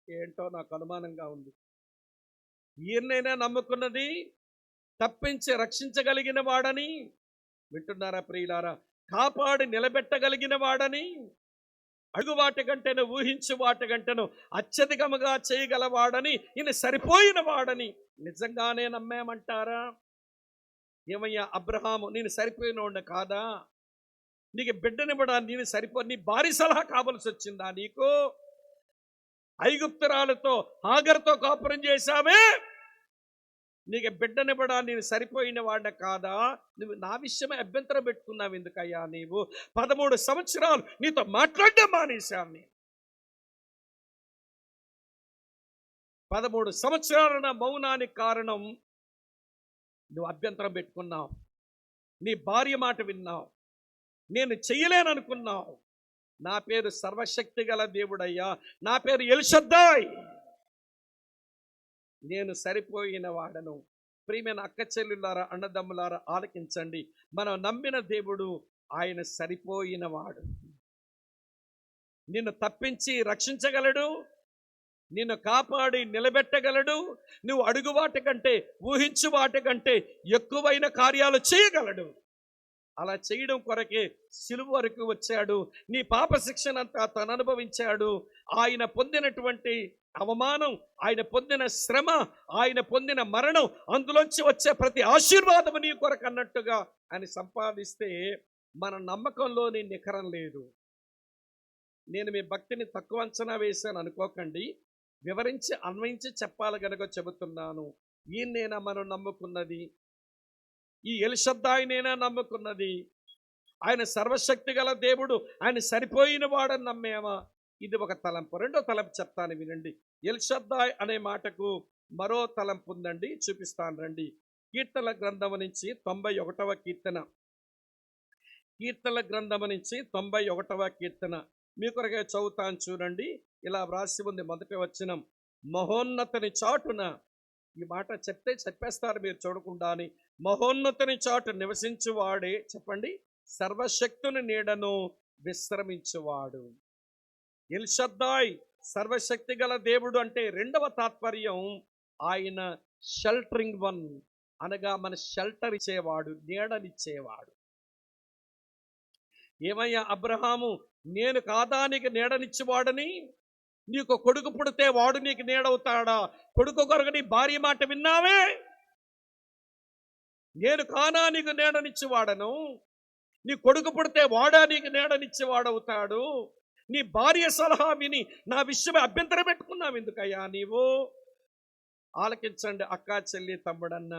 ఏంటో నాకు అనుమానంగా ఉంది. ఈయనైనా నమ్ముకున్నది తప్పించి రక్షించగలిగిన వాడని. వింటున్నారా ప్రియులారా? కాపాడి నిలబెట్టగలిగిన వాడని, అడుగు వాటి కంటేను ఊహించు వాటి కంటేను అత్యధికముగా చేయగలవాడని, ఈయన సరిపోయిన వాడని నిజంగానే నమ్మామంటారా? ఏమయ్యా అబ్రహాము, నేను సరిపోయినోడు కాదా? నీకు బిడ్డనివ్వడానికి నేను నీ భార్య సలహా కావలసి వచ్చిందా నీకు? ఐగుప్తురాలతో హాగరుతో కాపురం చేశావే, నీకు బిడ్డనివ్వడానికి నేను సరిపోయిన వాడిన కాదా? నువ్వు నా విషయమే అభ్యంతరం పెట్టుకున్నావు ఎందుకయ్యా? నీవు 13 సంవత్సరాలు నీతో మాట్లాడడం మానేశాను నేను. 13 సంవత్సరాల నా మౌనానికి కారణం నువ్వు అభ్యంతరం పెట్టుకున్నావు, నీ భార్య మాట విన్నావు, నేను చెయ్యలేననుకున్నావు. నా పేరు సర్వశక్తి గల దేవుడయ్యా, నా పేరు ఎల్షద్దాయ్, నేను సరిపోయిన వాడను. ప్రియమైన అక్క చెల్లులారా, అన్నదమ్ములారా ఆలకించండి. మనం నమ్మిన దేవుడు ఆయన సరిపోయిన వాడు. నిన్ను తప్పించి రక్షించగలడు, నిన్ను కాపాడి నిలబెట్టగలడు. నువ్వు అడుగు వాటి కంటే ఊహించు వాటి కంటే ఎక్కువైన కార్యాలు చేయగలడు. అలా చేయడం కొరకే సిలువ వరకు వచ్చాడు. నీ పాప శిక్షనంతా తను అనుభవించాడు. ఆయన పొందినటువంటి అవమానం, ఆయన పొందిన శ్రమ, ఆయన పొందిన మరణం, అందులోంచి వచ్చే ప్రతి ఆశీర్వాదము నీ కొరకు అన్నట్టుగా ఆయన సంపాదిస్తే మన నమ్మకంలోని నికరం లేదు. నేను మీ భక్తిని తక్కువ అంచనా వేశాను అనుకోకండి, వివరించి అన్వయించి చెప్పాలి గనుక చెబుతున్నాను. ఈయనేనా మనం నమ్ముకున్నది? ఈ ఎల్షద్దాయినేనా నమ్ముకున్నది? ఆయన సర్వశక్తి గల దేవుడు, ఆయన సరిపోయిన వాడని నమ్మేమా? ఇది ఒక తలంపు. రెండో తలంపు చెప్తాను వినండి. ఎల్షద్దాయ్ అనే మాటకు మరో తలంపు ఉందండి, చూపిస్తాను రండి. కీర్తనల గ్రంథము నుంచి 91వ కీర్తన. కీర్తనల గ్రంథము నుంచి 91వ కీర్తన మీ కొరకే చదువుతాను చూడండి. ఇలా వ్రాసి ఉంది మొదటి వచనం, మహోన్నతుని చాటున. ఈ మాట చెప్తే చెప్పేస్తారు మీరు చూడకుండా అని. మహోన్నతుని చాటు నివసించువాడే, చెప్పండి, సర్వశక్తుని నీడను విశ్రమించువాడు. ఎల్షద్దాయ్ సర్వశక్తి గల దేవుడు అంటే రెండవ తాత్పర్యం ఆయన షెల్టరింగ్ వన్, అనగా మన షెల్టర్ ఇచ్చేవాడు, నీడనిచ్చేవాడు. ఏమయ్యా అబ్రహాము, నేను కాదా నీకు నీడనిచ్చేవాడని? నీకు కొడుకు పుడితే వాడు నీకు నీడవుతాడా? కొడుకు కొరకు నీ భార్య మాట విన్నావే, నేను కానా నీకు నీడనిచ్చేవాడను? నీ కొడుకు పుడితే వాడా నీకు నీడనిచ్చేవాడవుతాడు? నీ భార్య సలహా విని నా విషయమే అభ్యంతరం పెట్టుకున్నావు ఎందుకయ్యా నీవు? ఆలకించండి అక్క చెల్లి తమ్ముడన్న,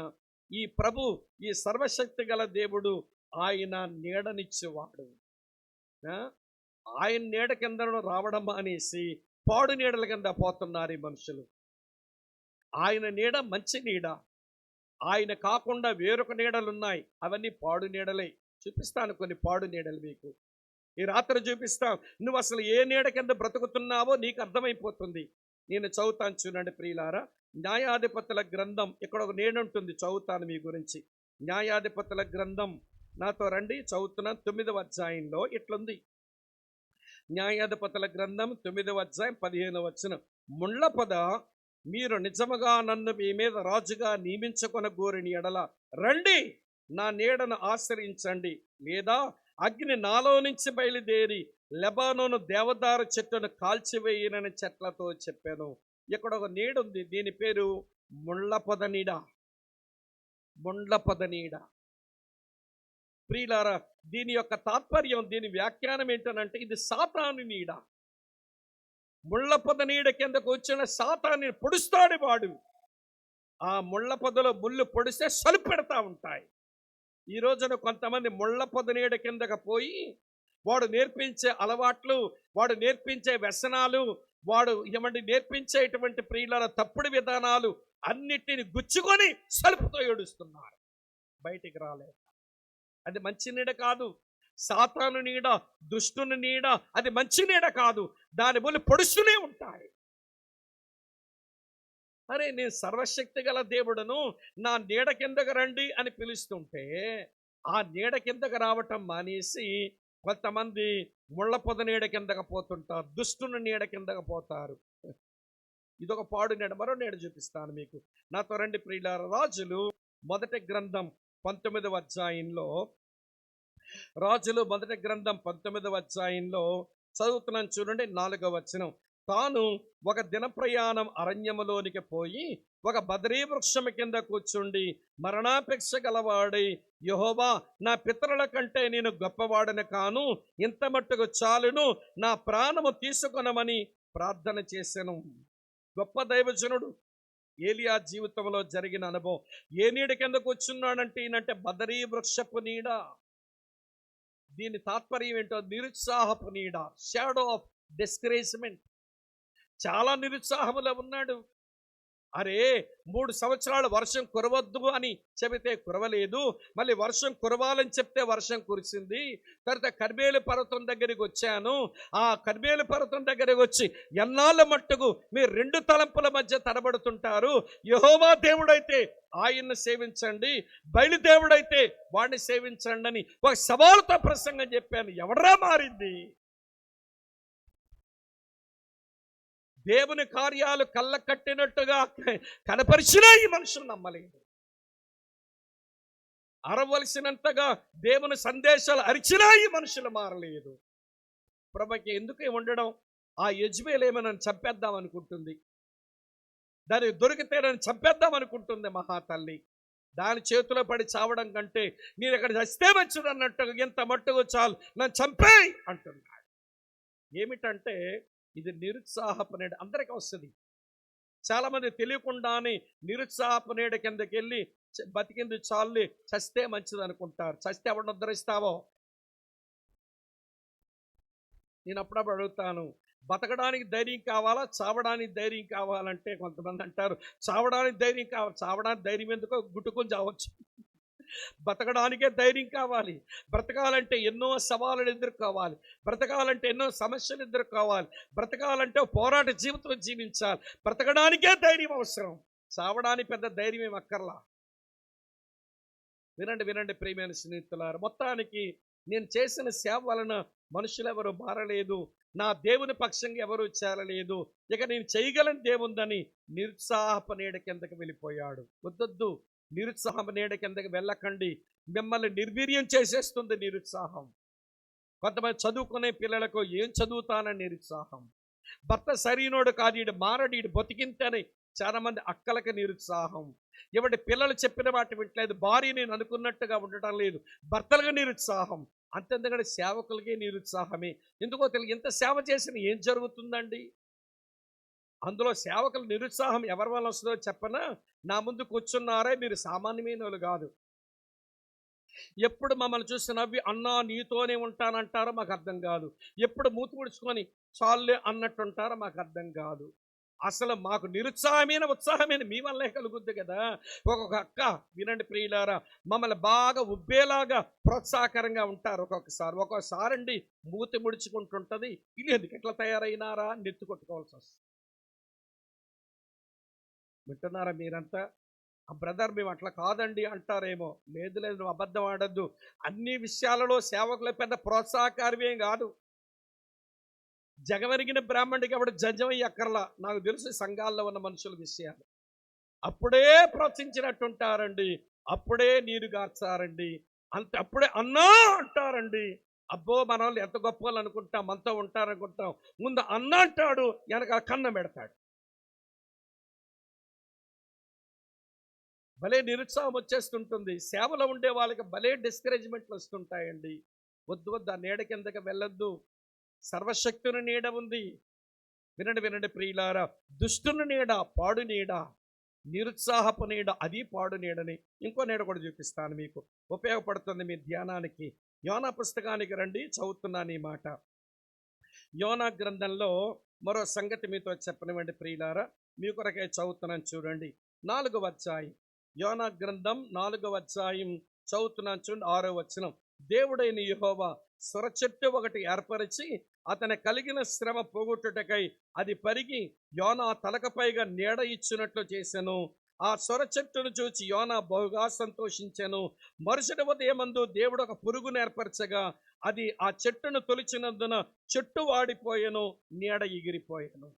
ఈ ప్రభు, ఈ సర్వశక్తి గల దేవుడు ఆయన నీడనిచ్చేవాడు. ఆయన నీడ కింద రావడం అనేసి పాడు నీడల కింద పోతున్నారు ఈ మనుషులు. ఆయన నీడ మంచి నీడ, ఆయన కాకుండా వేరొక నీడలు ఉన్నాయి, అవన్నీ పాడు నీడలే. చూపిస్తాను కొన్ని పాడు నీడలు మీకు ఈ రాత్రి చూపిస్తాం. నువ్వు అసలు ఏ నీడ కింద బ్రతుకుతున్నావో నీకు అర్థమైపోతుంది. నేను చదువుతాను చూడండి ప్రియులారా. న్యాయాధిపతుల గ్రంథం, ఇక్కడ ఒక నీడ ఉంటుంది, చదువుతాను మీ గురించి. న్యాయాధిపతుల గ్రంథం నాతో రండి, చదువుతున్నాను. 9వ అధ్యాయంలో ఇట్లుంది. న్యాయాధిపతుల గ్రంథం 9వ అధ్యాయం 15వ వచనం, ముళ్ళ పొద, మీరు నిజముగా నన్ను మీ మీద రాజుగా నియమించుకొన గోరిని ఎడల రండి, నా నీడను ఆశ్రయించండి, లేదా అగ్ని నాలో నుంచి బయలుదేరి లెబానోను దేవదారు చెట్టును కాల్చివేయనని చెట్లతో చెప్పాను. ఇక్కడ ఒక నీడ ఉంది, దీని పేరు ముళ్ళ పొద నీడ. ముళ్ళ పొద నీడ. ప్రియులారా, దీని యొక్క తాత్పర్యం, దీని వ్యాఖ్యానం ఏంటనంటే ఇది సాతాను నీడ. ముళ్ళ పొద నీడ కిందకు వచ్చిన సాతాన్ని పొడుస్తాడు వాడు. ఆ ముళ్ళ పొదలో ముళ్ళు పొడిస్తే సలుపు పెడతా ఉంటాయి. ఈ రోజున కొంతమంది ముళ్ళ పొద నీడ కిందకు పోయి వాడు నేర్పించే అలవాట్లు, వాడు నేర్పించే వ్యసనాలు, వాడు నేర్పించేటువంటి ప్రియులారా తప్పుడు విధానాలు అన్నిటిని గుచ్చుకొని సలుపుతో ఏడుస్తున్నారు, బయటికి రాలేక. అది మంచి నీడ కాదు. సాతాను నీడ, దుష్టుని నీడ, అది మంచి నీడ కాదు. దాని వల్ల పొడుస్తూనే ఉంటాయి. అరే నేను సర్వశక్తి గల దేవుడను, నా నీడ కిందకు రండి అని పిలుస్తుంటే ఆ నీడ కిందకు రావటం మానేసి కొంతమంది ముళ్ళ పొద నీడ కిందకు పోతుంటారు, దుష్టుని నీడ కిందకు పోతారు. ఇదొక పాడు నీడ. మరో నీడ చూపిస్తాను మీకు. నాతో రండి ప్రియులారా. రాజులు మొదటి గ్రంథం 19వ అధ్యాయంలో, రాజులు మొదటి గ్రంథం 19వ అధ్యాయంలో చదువుతున్నాను చూడండి, 4వ వచనం. తాను ఒక దిన ప్రయాణం అరణ్యములోనికి పోయి ఒక బదరీ వృక్షము కింద కూర్చుండి మరణాపేక్ష గలవాడై, యెహోవా, నా పితరుల కంటే నేను గొప్పవాడని కాను, ఇంత మట్టుకు చాలును, నా ప్రాణము తీసుకొనమని ప్రార్థన చేశాను. గొప్ప దైవజనుడు ఏలియా జీవితంలో జరిగిన అనుభవం. ఏ నీడ కింద కూర్చున్నాడంటే ఈయనంటే బదరీ వృక్షపు నీడ. దీని తాత్పర్యం ఏంటో, నిరుత్సాహపు నీడ, షాడో ఆఫ్ డిస్కరేజ్మెంట్. చాలా నిరుత్సాహములో ఉన్నాడు. అరే 3 సంవత్సరాలు వర్షం కురవద్దు అని చెబితే కురవలేదు, మళ్ళీ వర్షం కురవాలని చెప్తే వర్షం కురిసింది. తర్వాత కర్మేలు పర్వతం దగ్గరికి వచ్చాను. ఆ కర్మేలు పర్వతం దగ్గరికి వచ్చి ఎన్నాళ్ళ మట్టుకు మీరు 2 తలంపుల మధ్య తడబడుతుంటారు. యెహోవా దేవుడైతే ఆయన్ని సేవించండి, బయలుదేవుడైతే వాడిని సేవించండి అని ఒక సవాలుతో ప్రసంగం చెప్పాను. ఎవడరా మారింది? దేవుని కార్యాలు కళ్ళ కట్టినట్టుగా కనపరిచినా ఈ మనుషులు నమ్మలేదు. అరవలసినంతగా దేవుని సందేశాలు అరిచినా ఈ మనుషులు మారలేదు. ప్రభుకి ఎందుకు ఉండడం? ఆ యెజ్బేలు నన్ను చంపేద్దాం అనుకుంటుంది, దానికి దొరికితే నన్ను చంపేద్దాం అనుకుంటుంది మహాతల్లి. దాని చేతిలో పడి చావడం కంటే నేను ఇక్కడ చస్తే మంచిది అన్నట్టుగా ఇంత మట్టుకు చాలు, నన్ను చంపేయ్ అంటున్నాడు. ఏమిటంటే ఇది నిరుత్సాహపు నీడ. అందరికీ వస్తుంది. చాలామంది తెలియకుండానే నిరుత్సాహపు నీడ కిందకి వెళ్ళి బతికింది చాలు, చస్తే మంచిది అనుకుంటారు. చస్తే ఎవరిని ఉద్ధరిస్తావో? నేను అప్పుడప్పుడు అడుగుతాను, బతకడానికి ధైర్యం కావాలా, చావడానికి ధైర్యం కావాలంటే కొంతమంది అంటారు చావడానికి ధైర్యం కావాలి. చావడానికి ధైర్యం ఎందుకో, గుట్టుకొని చావచ్చు. బతకడానికే ధైర్యం కావాలి. బ్రతకాలంటే ఎన్నో సవాళ్ళను ఎదుర్కోవాలి, బ్రతకాలంటే ఎన్నో సమస్యలు ఎదుర్కోవాలి, బ్రతకాలంటే పోరాట జీవితం జీవించాలి. బ్రతకడానికే ధైర్యం అవసరం, చావడానికి పెద్ద ధైర్యం ఏం అక్కర్లా. వినండి వినండి ప్రియమైన స్నేహితులారా, మొత్తానికి నేను చేసిన సేవ వలన మనుషులు ఎవరు మారలేదు, నా దేవుని పక్షంగా ఎవరు చేరలేదు, ఇక నేను చేయగలని దేవుందని నిరుత్సాహపు నీడ కిందకి వెళ్ళిపోయాడు. వద్దొద్దు, నిరుత్సాహం నీడ కిందకి వెళ్ళకండి. మిమ్మల్ని నిర్వీర్యం చేసేస్తుంది నిరుత్సాహం. కొంతమంది చదువుకునే పిల్లలకు ఏం చదువుతానని నిరుత్సాహం. భర్త సరైనోడు కాదు, ఈడు మారడు, ఈడు బతికింతని చాలామంది అక్కలకి నిరుత్సాహం. ఎవరి పిల్లలు చెప్పిన వాటి వింటలేదు, భార్య నేను అనుకున్నట్టుగా ఉండటం లేదు, భర్తలుగా నిరుత్సాహం. అంతెందుకంటే సేవకులకే నిరుత్సాహమే. ఎందుకో తెలియదు. ఎంత సేవ చేసినా ఏం జరుగుతుందండి? అందులో సేవకుల నిరుత్సాహం ఎవరి వల్ల వస్తుందో చెప్పనా? నా ముందు కూర్చున్నారే, మీరు సామాన్యమైన వాళ్ళు కాదు. ఎప్పుడు మమ్మల్ని చూసి నవ్వి అన్నా నీతోనే ఉంటానంటారో మాకు అర్థం కాదు, ఎప్పుడు మూతి ముడుచుకొని చాలులే అన్నట్టుంటారో మాకు అర్థం కాదు. అసలు మాకు నిరుత్సాహమైన ఉత్సాహమైన మీ వల్లే కలుగుద్ది కదా. ఒక్కొక్క అక్క, వినండి ప్రియులారా, మమ్మల్ని బాగా ఉబ్బేలాగా ప్రోత్సాహకరంగా ఉంటారు. ఒక్కొక్కసారి అండి మూతి ముడుచుకుంటుంటుంది, ఇది ఎందుకు ఎట్లా తయారైనారా నెత్తి కొట్టుకోవాల్సి వస్తుంది. వింటున్నారా మీరంతా? ఆ బ్రదర్ మేము అట్లా కాదండి అంటారేమో. లేదు లేదు, నువ్వు అబద్ధం ఆడద్దు. అన్ని విషయాలలో సేవకుల పెద్ద ప్రోత్సాహకారమేం కాదు. జగమెరిగిన బ్రాహ్మణుడికి అప్పుడు జంజమయ్యి అక్కర్లా. నాకు తెలుసు సంఘాల్లో ఉన్న మనుషుల విషయాలు. అప్పుడే ప్రోత్సహించినట్టుంటారండి, అప్పుడే నీరు గార్చారండి, అప్పుడే అన్నా అంటారండి. అబ్బో మన వాళ్ళు ఎంత గొప్ప వాళ్ళు అనుకుంటాం, మనతో ఉంటారనుకుంటాం. ముందు అన్న అంటాడు, వెనక కన్నం పెడతాడు. భలే నిరుత్సాహం వచ్చేస్తుంటుంది. సేవలో ఉండే వాళ్ళకి భలే డిస్కరేజ్మెంట్లు వస్తుంటాయండి. వద్దు వద్దు, ఆ నీడ కిందకి వెళ్ళొద్దు. సర్వశక్తుని నీడ ఉంది. వినండి వినండి ప్రియులారా, దుష్టుని నీడ పాడు నీడ, నిరుత్సాహపు నీడ అది పాడు నీడని. ఇంకో నీడ కూడా చూపిస్తాను మీకు, ఉపయోగపడుతుంది మీ ధ్యానానికి. యోనా పుస్తకానికి రండి, చదువుతున్నాను ఈ మాట. యోనా గ్రంథంలో మరో సంగతి మీతో చెప్పనివ్వండి ప్రియులారా, మీ కొరకే చదువుతున్నాను చూడండి. 4వ అధ్యాయం, యోనా గ్రంథం 4వ అధ్యాయం చదువుతున్నాను చూడండి, 6వ వచనం. దేవుడైన యెహోవా సొరచెట్టు ఒకటి ఏర్పరిచి అతని కలిగిన శ్రమ పోగొట్టుటకై అది పరిగి యోనా తలకపైగా నీడ ఇచ్చినట్లు చేసెను. ఆ సొర చెట్టును చూచి యోనా బహుగా సంతోషించెను. మరుసటి ఉదయమందు దేవుడు ఒక పురుగును ఏర్పరచగా అది ఆ చెట్టును తొలిచినందున చెట్టు వాడిపోయెను, నీడ ఎగిరిపోయెను.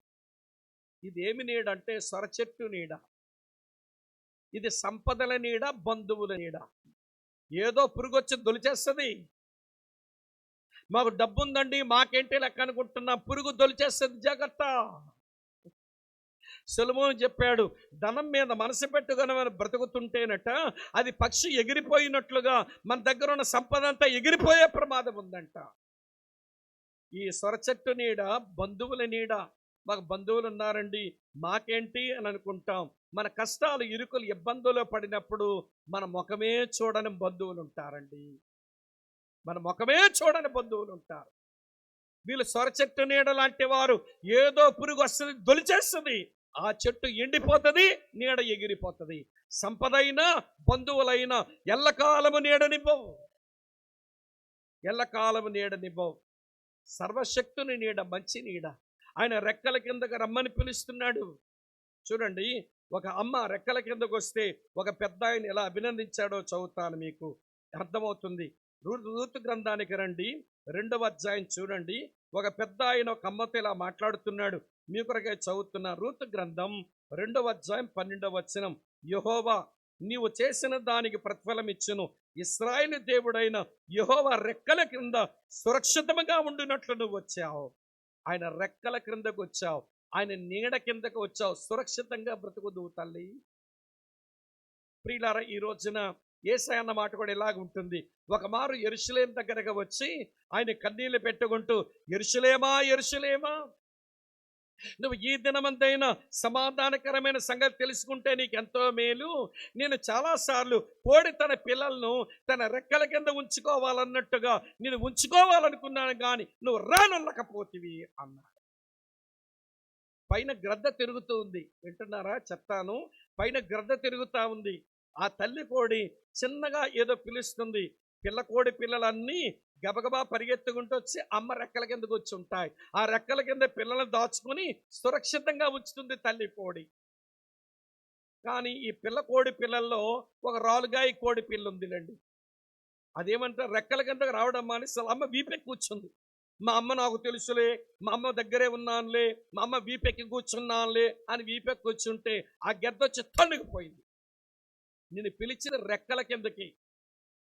ఇదేమి నీడ అంటే సొర చెట్టు నీడ. ఇది సంపదల నీడ, బంధువుల నీడ. ఏదో పురుగు వచ్చి దొలిచేస్తుంది. మాకు డబ్బు ఉందండి, మాకేంటి లెక్క అనుకుంటున్నా, పురుగు దొలిచేస్తుంది, జాగ్రత్త. సొలొమోను చెప్పాడు, ధనం మీద మనసు పెట్టుకొని బ్రతుకుతుంటేనట అది పక్షి ఎగిరిపోయినట్లుగా మన దగ్గర ఉన్న సంపద అంతా ఎగిరిపోయే ప్రమాదం ఉందంట. ఈ సొరచెట్టు నీడ బంధువుల నీడ. మాకు బంధువులు ఉన్నారండి, మాకేంటి అని అనుకుంటాం. మన కష్టాలు, ఇరుకులు, ఇబ్బందులు పడినప్పుడు మన ముఖమే చూడని బంధువులు ఉంటారండి. మన ముఖమే చూడని బంధువులు ఉంటారు. వీళ్ళు సొరచెట్టు నీడ లాంటి వారు. ఏదో పురుగు వస్తుంది, దొలిచేస్తుంది, ఆ చెట్టు ఎండిపోతుంది, నీడ ఎగిరిపోతుంది. సంపదైనా బంధువులైనా ఎల్లకాలము నీడనివ్వవు, ఎల్లకాలము నీడనివ్వవు. సర్వశక్తుని నీడ మంచి నీడ. ఆయన రెక్కల కిందకు రమ్మని పిలుస్తున్నాడు. చూడండి, ఒక అమ్మ రెక్కల కిందకు వస్తే ఒక పెద్ద ఆయన ఎలా అభినందించాడో చదువుతాను, మీకు అర్థమవుతుంది. రూతు గ్రంథానికి రండి, 2వ అధ్యాయం చూడండి. ఒక పెద్ద ఆయన ఒక అమ్మతో ఇలా మాట్లాడుతున్నాడు. మీ కొరకే చదువుతున్న రూతు గ్రంథం 2వ అధ్యాయం 12వ వచనం. యెహోవా నీవు చేసిన దానికి ప్రతిఫలం ఇచ్చును. ఇశ్రాయేలు దేవుడైన యెహోవా రెక్కల క్రింద సురక్షితంగా ఉండినట్లు నువ్వు వచ్చావు. ఆయన రెక్కల క్రిందకు వచ్చావు, ఆయన నీడ కిందకు వచ్చావు, సురక్షితంగా బ్రతుకుదువు తల్లి. ప్రియులారా, ఈ రోజున యేసయ్య అన్న మాట కూడా ఇలాగ ఉంటుంది. ఒక మారు యెరూషలేము దగ్గరకు వచ్చి ఆయన కన్నీళ్లు పెట్టుకుంటూ, యెరూషలేమా యెరూషలేమా, నువ్వు ఈ దినమంతైనా సమాధానకరమైన సంగతి తెలుసుకుంటే నీకు ఎంతో మేలు. నేను చాలాసార్లు కోడి తన పిల్లలను తన రెక్కల కింద ఉంచుకోవాలన్నట్టుగా నేను ఉంచుకోవాలనుకున్నాను, కానీ నువ్వు రానొల్లకపోతివి అన్నాడు. పైన గ్రద్ద తిరుగుతూ ఉంది, వింటున్నారా? చెప్తాను. పైన గ్రద్ద తిరుగుతూ ఉంది. ఆ తల్లి కోడి చిన్నగా ఏదో పిలుస్తుంది. పిల్ల కోడి పిల్లలన్నీ గబగబా పరిగెత్తుకుంటూ వచ్చి అమ్మ రెక్కల కిందకు వచ్చి ఉంటాయి. ఆ రెక్కల కింద పిల్లలను దాచుకుని సురక్షితంగా ఉంచుతుంది తల్లి కోడి. కానీ ఈ పిల్ల కోడి పిల్లల్లో ఒక రాలుగాయి కోడి పిల్ల ఉందిలేండి. అదేమంటారు, రెక్కల కిందకు రావడం మానేసి అమ్మ వీపెక్కి కూర్చుంది. మా అమ్మ నాకు తెలుసులే, మా అమ్మ దగ్గరే ఉన్నానులే, మా అమ్మ వీపెక్కి కూర్చున్నానులే అని వీపెక్కి కూర్చుంటే ఆ గెద్ద వచ్చి తన్నుకుపోయింది. నేను పిలిచిన రెక్కల కిందకి,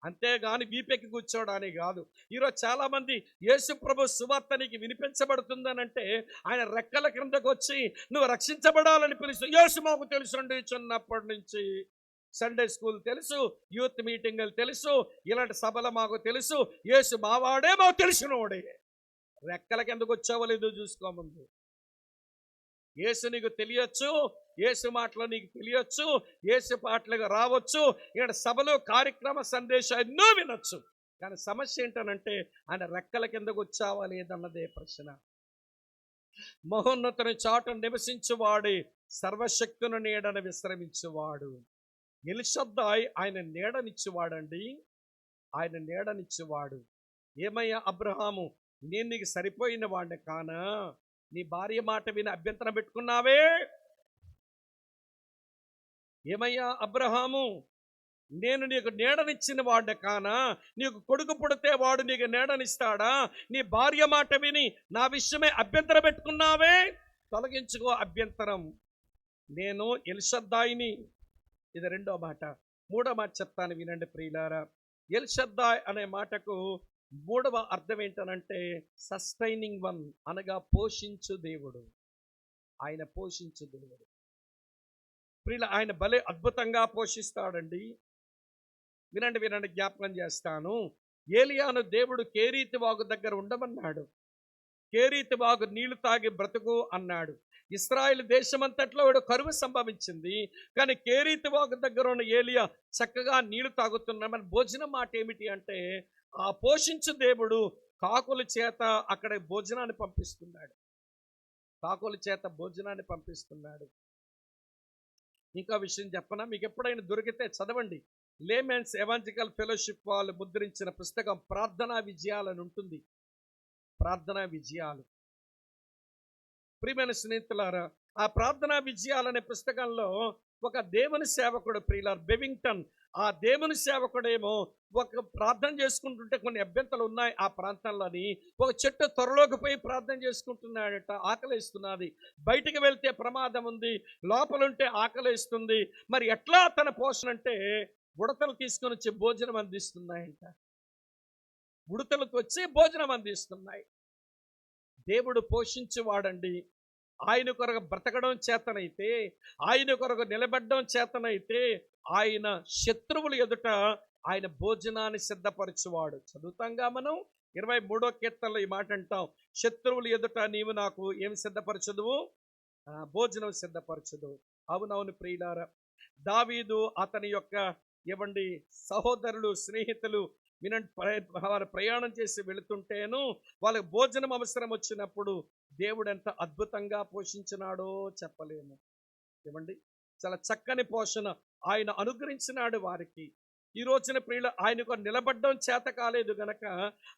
అంతేగాని వీపెక్కి కూర్చోవడానికి కాదు. ఈరోజు చాలామంది యేసు ప్రభు సువార్త నీకు వినిపించబడుతుందనంటే ఆయన రెక్కల కిందకు వచ్చి నువ్వు రక్షించబడాలని పిలుస్తూ, యేసు మాకు తెలుసండి, చిన్నప్పటి నుంచి సండే స్కూల్ తెలుసు, యూత్ మీటింగులు తెలుసు, ఇలాంటి సభలు మాకు తెలుసు, యేసు మావాడే, మాకు తెలిసినవాడే. రెక్కల కిందకు వచ్చావో లేదో చూసుకోమంది. యేసు నీకు తెలియచ్చు, యేసు మాటలు నీకు తెలియచ్చు, యేసు పాటలుగా రావచ్చు, ఇక్కడ సభలో కార్యక్రమ సందేశాలు ఎన్నో వినొచ్చు. కానీ సమస్య ఏంటనంటే ఆయన రెక్కల కిందకు వచ్చావా లేదన్నదే ప్రశ్న. మహోన్నతుని చాటు నివసించువాడే సర్వశక్తుని నీడను విశ్రమించువాడు. ఎల్షద్దాయి ఆయన నీడనిచ్చువాడండి, ఆయన నీడనిచ్చువాడు. ఏమయ్యా అబ్రహాము, నేను నీకు సరిపోయిన వాడిని కానా? నీ భార్య మాట విని అభ్యంతరం పెట్టుకున్నావే. ఏమయ్యా అబ్రహాము, నేను నీకు నీడనిచ్చిన వాడిని కానా? నీకు కొడుకు పుడితే వాడు నీకు నీడనిస్తాడా? నీ భార్య మాట విని నా విషయమే అభ్యంతరం పెట్టుకున్నావే. తొలగించుకో అభ్యంతరం. నేను ఎల్షద్దాయిని. ఇది 2వ మాట. 3వ మాట చెప్తాను వినండి ప్రియులారా. ఎల్షద్దాయ్ అనే మాటకు 3వ అర్థం ఏంటనంటే సస్టైనింగ్ వన్, అనగా పోషించు దేవుడు. ఆయన పోషించు దేవుడు. ప్రియుల, ఆయన భలే అద్భుతంగా పోషిస్తాడండి. వినండి వినండి, జ్ఞాపకం చేస్తాను. ఏలియాను దేవుడు కేరీతి వాగు దగ్గర ఉండమన్నాడు. కేరీతి వాగు నీళ్లు తాగి బ్రతుకు అన్నాడు. ఇశ్రాయేలు దేశమంతట్లో కరువు సంభవించింది, కానీ కేరీతి వాగు దగ్గర ఉన్న ఏలియా చక్కగా నీళ్లు తాగుతున్నాడు. మన భోజనం మాట ఏమిటి అంటే, ఆ పోషించు దేవుడు కాకుల చేత అక్కడ భోజనాన్ని పంపిస్తున్నాడు. కాకుల చేత భోజనాన్ని పంపిస్తున్నాడు. ఇంకా విషయం చెప్పనా, మీకు ఎప్పుడైనా దొరికితే చదవండి. లేమెన్స్ ఎవాంజలికల్ ఫెలోషిప్ వాళ్ళు ముద్రించిన పుస్తకం ప్రార్థనా విజయాలని ఉంటుంది. ప్రార్థనా విజయాలు. ప్రియమైన స్నేహితులారా, ఆ ప్రార్థనా విజయాలనే పుస్తకంలో ఒక దేవుని సేవకుడు ప్రియులార్ బెవింగ్టన్, ఆ దేవుని సేవకుడేమో ఒక ప్రార్థన చేసుకుంటుంటే కొన్ని అభ్యంతరాలు ఉన్నాయి ఆ ప్రాంతంలోని. ఒక చెట్టు త్వరలోకి పోయి ప్రార్థన చేసుకుంటున్నాడట. ఆకలిస్తున్నది, బయటికి వెళ్తే ప్రమాదం ఉంది, లోపలుంటే ఆకలిస్తుంది. మరి ఎట్లా తన పోషణ అంటే ఉడతలు తీసుకొని వచ్చి భోజనం అందిస్తున్నాయంట. ఉడతలకు వచ్చి భోజనం అందిస్తున్నాయి. దేవుడు పోషించువాడండి. ఆయన కొరకు బ్రతకడం చేతనైతే, ఆయన కొరకు నిలబడడం చేతనైతే, ఆయన శత్రువులు ఎదుట ఆయన భోజనాన్ని సిద్ధపరచువాడు. చదువుతాంగా మనం 23వ కీర్తనలో ఈ మాట అంటాం, శత్రువులు ఎదుట నీవు నాకు ఏమి సిద్ధపరచదువు? భోజనం సిద్ధపరచదు. అవునవును ప్రియులారా, దావీదు అతని యొక్క ఏమండి సహోదరులు, స్నేహితులు వినండి, వారు ప్రయాణం చేసి వెళుతుంటేను వాళ్ళకి భోజనం అవసరం వచ్చినప్పుడు దేవుడు ఎంత అద్భుతంగా పోషించినాడో చెప్పలేము. ఏమండి, చాలా చక్కని పోషణ ఆయన అనుగ్రహించినాడు వారికి. ఈ రోజున ప్రియులు ఆయనకు నిలబడడం చేత కాలేదు గనక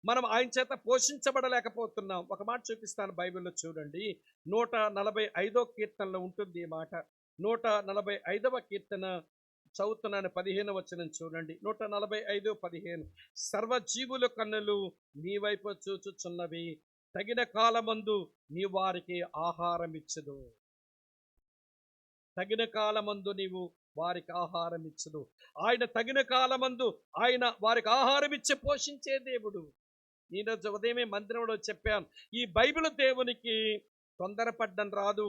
మనం ఆయన చేత పోషించబడలేకపోతున్నాం. ఒక మాట చూపిస్తాను, బైబిల్లో చూడండి. 145వ కీర్తనలో ఉంటుంది ఈ మాట. 145వ కీర్తన చదువుతున్నాను, 15వ వచనం చూడండి. 145:15. సర్వజీవుల కన్నులు నీ వైపు చూచుచున్నవి, తగిన కాలమందు నీ వారికి ఆహారం ఇచ్చదు. తగిన కాలమందు నీవు వారికి ఆహారం ఇచ్చదు. ఆయన తగిన కాలమందు ఆయన వారికి ఆహారం ఇచ్చి పోషించే దేవుడు. నేను ఉదయమే మందిరంలో చెప్పాను, ఈ బైబిల్ దేవునికి తొందరపడ్డం రాదు,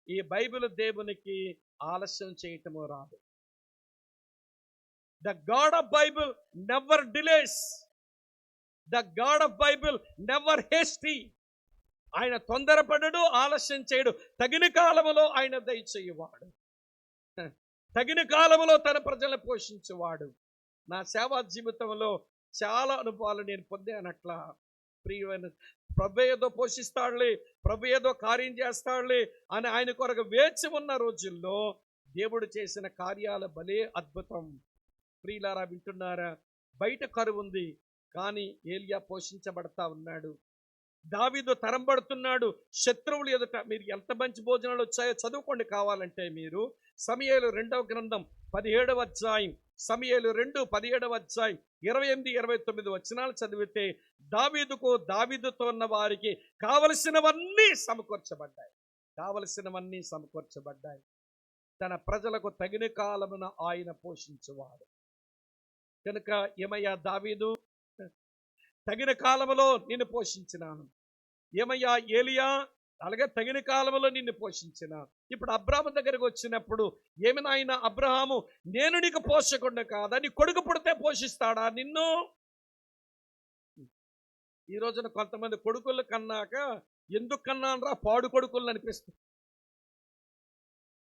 ఈ బైబిల్ దేవునికి ఆలస్యం చేయటము రాదు. The God of Bible never delays. The God of Bible never hasty. ఆయన తొందరపడడు, ఆలస్యం చేయడు. తగిన కాలములో ఆయన దయచేయువాడు, తగిన కాలములో తన ప్రజలను పోషించేవాడు. నా సేవా జీవితంలో చాలా అనుభవాలు నేను పొందానట్లా. ప్రియమైన ప్రభు ఏదో పోషిస్తాడులే, ప్రభు ఏదో కార్యం చేస్తాడులే అని ఆయన కొరకు వేచి ఉన్న రోజుల్లో దేవుడు చేసిన కార్యాల భలే అద్భుతం. ప్రియులారా, వింటున్నారా? బయట కరువు ఉంది, కానీ ఏలియా పోషించబడతా ఉన్నాడు. దావీదు తరంబడుతున్నాడు శత్రువులు ఎదుట. మీరు ఎంత మంచి భోజనాలు వచ్చాయో చదువుకోండి కావాలంటే. మీరు సమూయేలు 2వ గ్రంథం 17వ అధ్యాయం, సమూయేలు 2:17వ అధ్యాయం 28-29 వచనాలు చదివితే దావీదుతో ఉన్న వారికి కావలసినవన్నీ సమకూర్చబడ్డాయి. కావలసినవన్నీ సమకూర్చబడ్డాయి. తన ప్రజలకు తగిన కాలమున ఆయన పోషించువాడు కనుక ఏమయ్యా దావీదు, తగిన కాలంలో నిన్ను పోషించినాను. ఏమయ్యా ఏలియా, అలాగే తగిన కాలంలో నిన్ను పోషించిన. ఇప్పుడు అబ్రాహాము దగ్గరకు వచ్చినప్పుడు ఏమి నాయన అబ్రహాము, నేను నీకు పోషకుండా కాదా? నీ కొడుకు పుడితే పోషిస్తాడా నిన్ను? ఈ రోజున కొంతమంది కొడుకులు కన్నాక ఎందుకు కన్నానరా పాడు కొడుకులను అనిపిస్తుంది.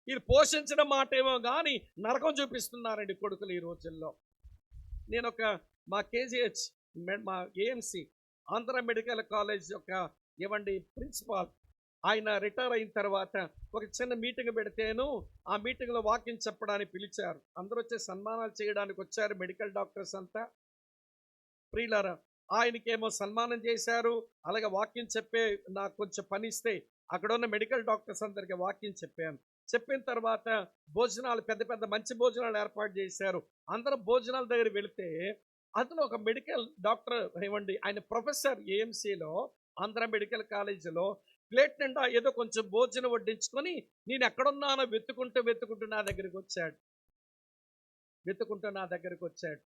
ఇది పోషించిన మాట ఏమో కానీ నరకం చూపిస్తున్నారండి కొడుకులు ఈ రోజుల్లో. నేను మా కేజీహెచ్, మా ఏఎంసి ఆంధ్ర మెడికల్ కాలేజ్ యొక్క ప్రిన్సిపాల్, ఆయన రిటైర్ అయిన తర్వాత ఒక చిన్న మీటింగ్ పెడితేను ఆ మీటింగ్లో వాక్యం చెప్పడానికి పిలిచారు. అందరూ వచ్చే సన్మానాలు చేయడానికి వచ్చారు, మెడికల్ డాక్టర్స్ అంతా. ప్రియులారా, ఆయనకేమో సన్మానం చేశారు, అలాగే వాక్యం చెప్పే నాకు కొంచెం పని ఇస్తే అక్కడ ఉన్న మెడికల్ డాక్టర్స్ అందరికీ వాక్యం చెప్పాను. చెప్పిన తర్వాత భోజనాలు, పెద్ద పెద్ద మంచి భోజనాలు ఏర్పాటు చేశారు. అందరూ భోజనాల దగ్గర వెళితే అతను ఒక మెడికల్ డాక్టర్ ఆయన ప్రొఫెసర్ ఏఎంసీలో, ఆంధ్ర మెడికల్ కాలేజీలో ప్లేట్ నిండా ఏదో కొంచెం భోజనం వడ్డించుకొని నేను ఎక్కడున్నానో వెతుకుంటూ నా దగ్గరికి వచ్చాడు.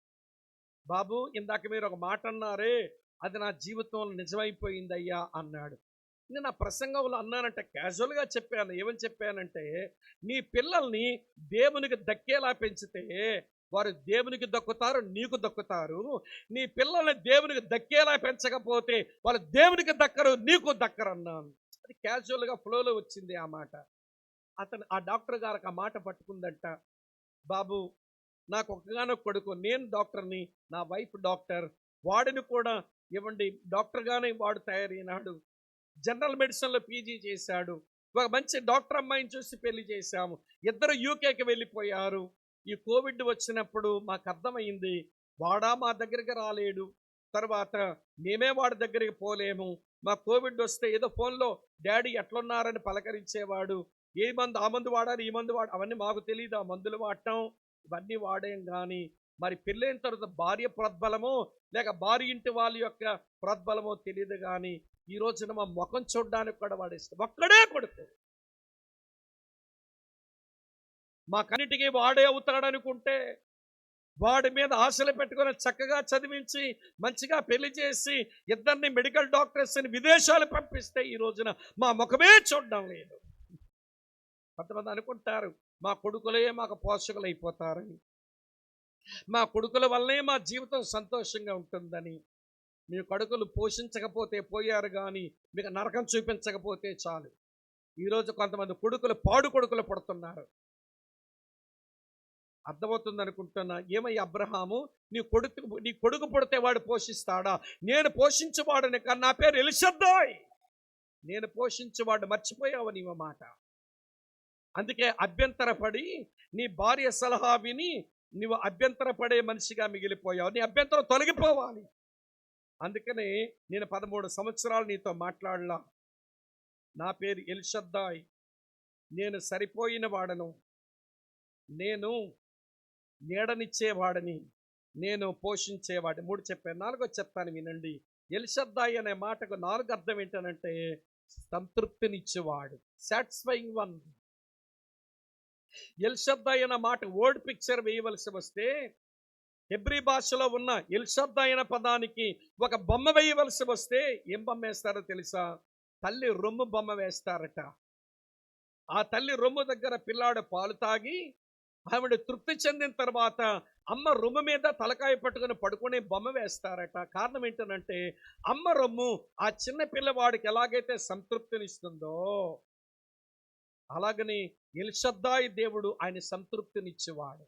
బాబు, ఇందాక మీరు ఒక మాట అన్నారే, అది నా జీవితంలో నిజమైపోయిందయ్యా అన్నాడు. నేను ఆ ప్రసంగంలో అన్నానంటే క్యాజువల్గా చెప్పాను. ఏమని చెప్పానంటే, నీ పిల్లల్ని దేవునికి దక్కేలా పెంచితే వారు దేవునికి దక్కుతారు, నీకు దక్కుతారు. నీ పిల్లల్ని దేవునికి దక్కేలా పెంచకపోతే వాళ్ళు దేవునికి దక్కరు, నీకు దక్కరు అన్నాను. అది క్యాజువల్గా ఫ్లోలో వచ్చింది ఆ మాట. ఆ డాక్టర్ గారికి ఆ మాట పట్టుకుందంట. బాబు, నాకు ఒక్కగానో కొడుకు, నేను డాక్టర్ని, నా వైఫ్ డాక్టర్, వాడిని కూడా డాక్టర్గానే వాడు తయారైనాడు. జనరల్ మెడిసిన్లో పీజీ చేశాడు. ఒక మంచి డాక్టర్ అమ్మాయిని చూసి పెళ్లి చేశాము. ఇద్దరు యూకేకి వెళ్ళిపోయారు. ఈ కోవిడ్ వచ్చినప్పుడు మాకు అర్థమైంది, వాడా మా దగ్గరికి రాలేడు, తర్వాత మేమే వాడి దగ్గరికి పోలేము. మా కోవిడ్ వస్తే ఏదో ఫోన్లో డాడీ ఎట్లున్నారని పలకరించేవాడు. ఏ మందు ఆ మందు వాడాలి, ఈ మందు అవన్నీ మాకు తెలియదు. ఆ మందులు వాడటం ఇవన్నీ వాడేం. కానీ మరి పెళ్ళైన తర్వాత భార్య ప్రోద్బలమో లేక భార్య ఇంటి వాళ్ళ యొక్క ప్రోద్బలమో తెలియదు. కానీ ఈ రోజున మా ముఖం చూడడానికి కూడా వాడేస్తాం. ఒక్కడే కొడుకు, మాకన్నిటికీ వాడే అవుతాడనుకుంటే వాడి మీద ఆశలు పెట్టుకొని చక్కగా చదివించి మంచిగా పెళ్లి చేసి ఇద్దరిని మెడికల్ డాక్టర్స్ని విదేశాలు పంపిస్తే ఈ రోజున మా ముఖమే చూడడం లేదు. కొంతమంది అనుకుంటారు మా కొడుకులే మాకు పోషకులు అయిపోతారని, మా కొడుకుల వల్లనే మా జీవితం సంతోషంగా ఉంటుందని. మీ కొడుకులు పోషించకపోతే పోయారు, కానీ మీకు నరకం చూపించకపోతే చాలు. ఈరోజు కొంతమంది కొడుకులు పాడు కొడుకులు పుడుతున్నారు. అర్థమవుతుంది అనుకుంటున్నా. ఏమయ్య అబ్రహాము, నీ కొడుకు పుడితే వాడు పోషిస్తాడా? నేను పోషించేవాడని కానీ నా పేరు ఎలిషద్దాయ్, నేను పోషించేవాడు. మర్చిపోయావు నీవు మాట. అందుకే అభ్యంతరపడి నీ భార్య సలహా విని నువ్వు అభ్యంతరపడే మనిషిగా మిగిలిపోయావు. నీ అభ్యంతరం తొలగిపోవాలి. అందుకనే నేను 13 సంవత్సరాలు నీతో మాట్లాడలా. నా పేరు ఎలిషద్దాయ్, నేను సరిపోయిన వాడను, నేను నీడనిచ్చేవాడని, నేను పోషించేవాడిని. 3 చెప్పాను. 4 చెప్తాను వినండి. ఎలిషద్దాయ్ అనే మాటకు 4 అర్థం ఏంటనంటే సంతృప్తినిచ్చేవాడు, సాటిస్ఫైయింగ్ వన్. ఎలిషద్దాయ్ అనే మాట వర్డ్ పిక్చర్ వేయవలసి వస్తే హెబ్రీ భాషలో ఉన్న ఎలిషద్దాయ్ అనే పదానికి ఒక బొమ్మ వేయవలసి వస్తే ఏం బొమ్మ వేస్తారో తెలుసా? తల్లి రొమ్ము బొమ్మ వేస్తారట. ఆ తల్లి రొమ్ము దగ్గర పిల్లాడు పాలు తాగి ఆవిడ తృప్తి చెందిన తర్వాత అమ్మ రొమ్ము మీద తలకాయ పట్టుకుని పడుకునే బొమ్మ వేస్తారట. కారణం ఏంటనంటే అమ్మ రొమ్ము ఆ చిన్న పిల్లవాడికి ఎలాగైతే సంతృప్తినిస్తుందో అలాగని ఎలిషద్దాయి దేవుడు ఆయన సంతృప్తినిచ్చేవాడు.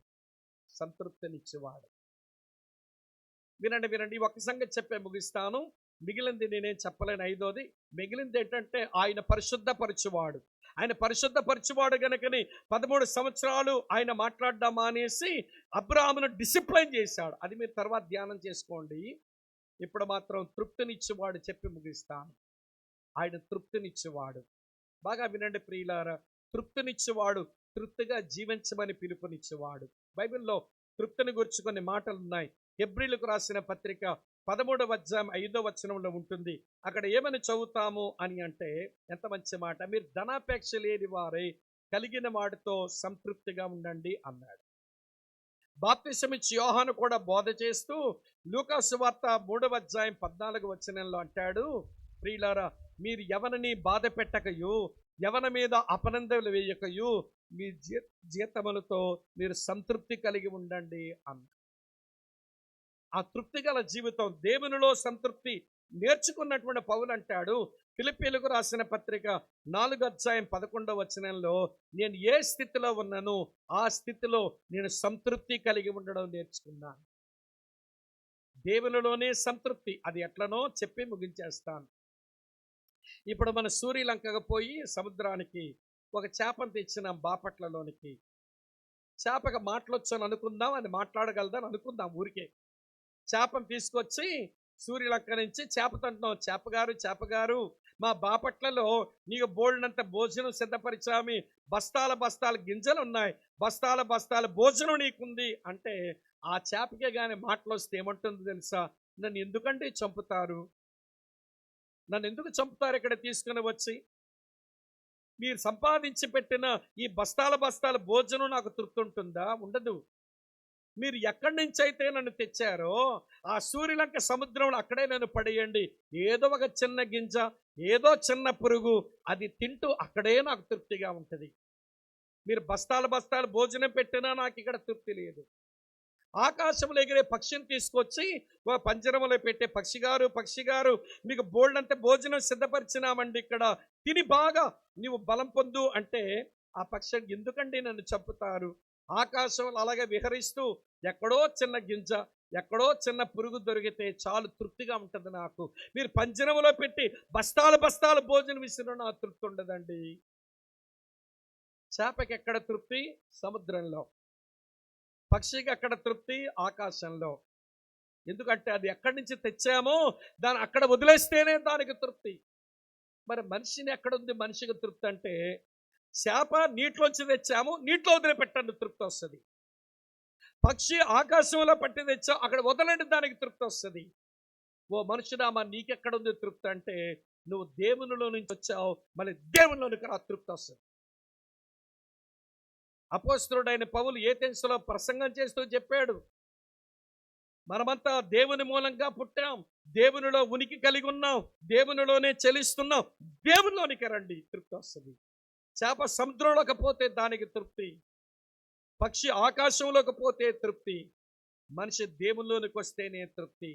వినండి. ఒక్క సంగతి చెప్పే ముగిస్తాను. మిగిలింది నేనేం చెప్పలేను. 5వది మిగిలింది ఏంటంటే ఆయన పరిశుద్ధపరచువాడు. ఆయన పరిశుద్ధపరచువాడు గనుకని 13 సంవత్సరాలు ఆయన మాట్లాడడం మానేసి అబ్రాహామును డిసిప్లైన్ చేశాడు. అది మీరు తర్వాత ధ్యానం చేసుకోండి. ఇప్పుడు మాత్రం తృప్తినిచ్చేవాడు చెప్పి ముగిస్తాను. ఆయన తృప్తినిచ్చేవాడు. బాగా వినండి ప్రియులారా. తృప్తినిచ్చేవాడు, తృప్తిగా జీవించమని పిలుపునిచ్చేవాడు. బైబిల్లో తృప్తిని గురించి కొన్ని మాటలు ఉన్నాయి. హెబ్రీలకు రాసిన పత్రిక 13వ అధ్యాయం 5వ వచనంలో ఉంటుంది. అక్కడ ఏమని చదువుతాము అని అంటే, ఎంత మంచి మాట, మీరు ధనాపేక్ష లేని వారై కలిగిన వాటితో సంతృప్తిగా ఉండండి అన్నాడు. బాప్తిసమిచ్చి యోహాను కూడా బోధ చేస్తూ లూకా సువార్త 3వ అధ్యాయం 14వ వచనంలో అంటాడు, ప్రియులారా మీరు ఎవరిని బాధ పెట్టకయు యవన మీద అపనందలు వేయకయు మీ జీతములతో మీరు సంతృప్తి కలిగి ఉండండి అన్న. ఆ తృప్తి గల జీవితం, దేవునిలో సంతృప్తి నేర్చుకున్నటువంటి పౌలు అంటాడు ఫిలిప్పీలకు రాసిన పత్రిక 4వ అధ్యాయం 11వ వచనంలో, నేను ఏ స్థితిలో ఉన్నానో ఆ స్థితిలో నేను సంతృప్తి కలిగి ఉండడం నేర్చుకున్నాను. దేవునిలోనే సంతృప్తి. అది ఎట్లనో చెప్పి ముగించేస్తాను. ఇప్పుడు మన శ్రీలంకకు పోయి సముద్రానికి ఒక చేపను తెచ్చిన బాపట్లలోనికి. చేపకు మాటలొచ్చని అనుకుందాం, అది మాట్లాడగలదని అనుకుందాం. ఊరికే చేపను తీసుకొచ్చి శ్రీలంక నుంచి చేప తింటున్నాం. చేపగారు మా బాపట్లలో నీకు బోల్డంత భోజనం సిద్ధపరిచామి, బస్తాల గింజలు ఉన్నాయి, బస్తాల భోజనం నీకుంది అంటే ఆ చేపకే కానీ మాటలు వస్తే ఏమంటుందో తెలుసా? నన్ను ఎందుకంటే చంపుతారు, నన్ను ఎందుకు చంపుతారు ఇక్కడ తీసుకుని వచ్చి? మీరు సంపాదించి పెట్టిన ఈ బస్తాల భోజనం నాకు తృప్తి ఉంటుందా? ఉండదు. మీరు ఎక్కడి నుంచి అయితే నన్ను తెచ్చారో ఆ శ్రీలంక సముద్రంలో అక్కడే నన్ను పడేయండి. ఏదో ఒక చిన్న గింజ, ఏదో చిన్న పురుగు, అది తింటూ అక్కడే నాకు తృప్తిగా ఉంటుంది. మీరు బస్తాల భోజనం పెట్టినా నాకు ఇక్కడ తృప్తి లేదు. ఆకాశంలో ఎగిరే పక్షిని తీసుకొచ్చి ఒక పంజరంలో పెట్టే పక్షి గారు మీకు బోల్డంత భోజనం సిద్ధపరిచినామండి, ఇక్కడ తిని బాగా నీవు బలం పొందు అంటే ఆ పక్షి ఎందుకండి నన్ను చంపుతారు? ఆకాశంలో అలాగే విహరిస్తూ ఎక్కడో చిన్న గింజ, ఎక్కడో చిన్న పురుగు దొరికితే చాలు తృప్తిగా ఉంటుంది నాకు. మీరు పంజరంలో పెట్టి బస్తాల భోజనం విసిరిన నాకు తృప్తి ఉండదండి. చేపకి ఎక్కడ తృప్తి? సముద్రంలో. పక్షికి అక్కడ తృప్తి ఆకాశంలో. ఎందుకంటే అది ఎక్కడి నుంచి తెచ్చామో దాన్ని అక్కడ వదిలేస్తేనే దానికి తృప్తి. మరి మనిషిని ఎక్కడుంది మనిషికి తృప్తి అంటే, చేప నీటిలోంచి తెచ్చాము, నీటిలో వదిలిపెట్టండి తృప్తి వస్తుంది. పక్షి ఆకాశంలో పట్టి తెచ్చాము, అక్కడ వదలండి దానికి తృప్తి వస్తుంది. ఓ మనుషుడామా, నీకెక్కడుంది తృప్తి అంటే, నువ్వు దేవునిలో నుంచి వచ్చావు, మళ్ళీ దేవునిలోనికి రా, తృప్తి వస్తుంది. అపోస్తలుడైన పౌలు ఏథెన్సులో ప్రసంగం చేస్తూ చెప్పాడు, మనమంతా దేవుని మూలంగా పుట్టాం, దేవునిలో ఉనికి కలిగి ఉన్నాం, దేవునిలోనే చెలిస్తున్నాం, దేవునిలోనికి రండి, తృప్తి వస్తుంది. చేప సముద్రంలోకి పోతే దానికి తృప్తి, పక్షి ఆకాశంలోకి పోతే తృప్తి, మనిషి దేవునిలోనికి వస్తేనే తృప్తి.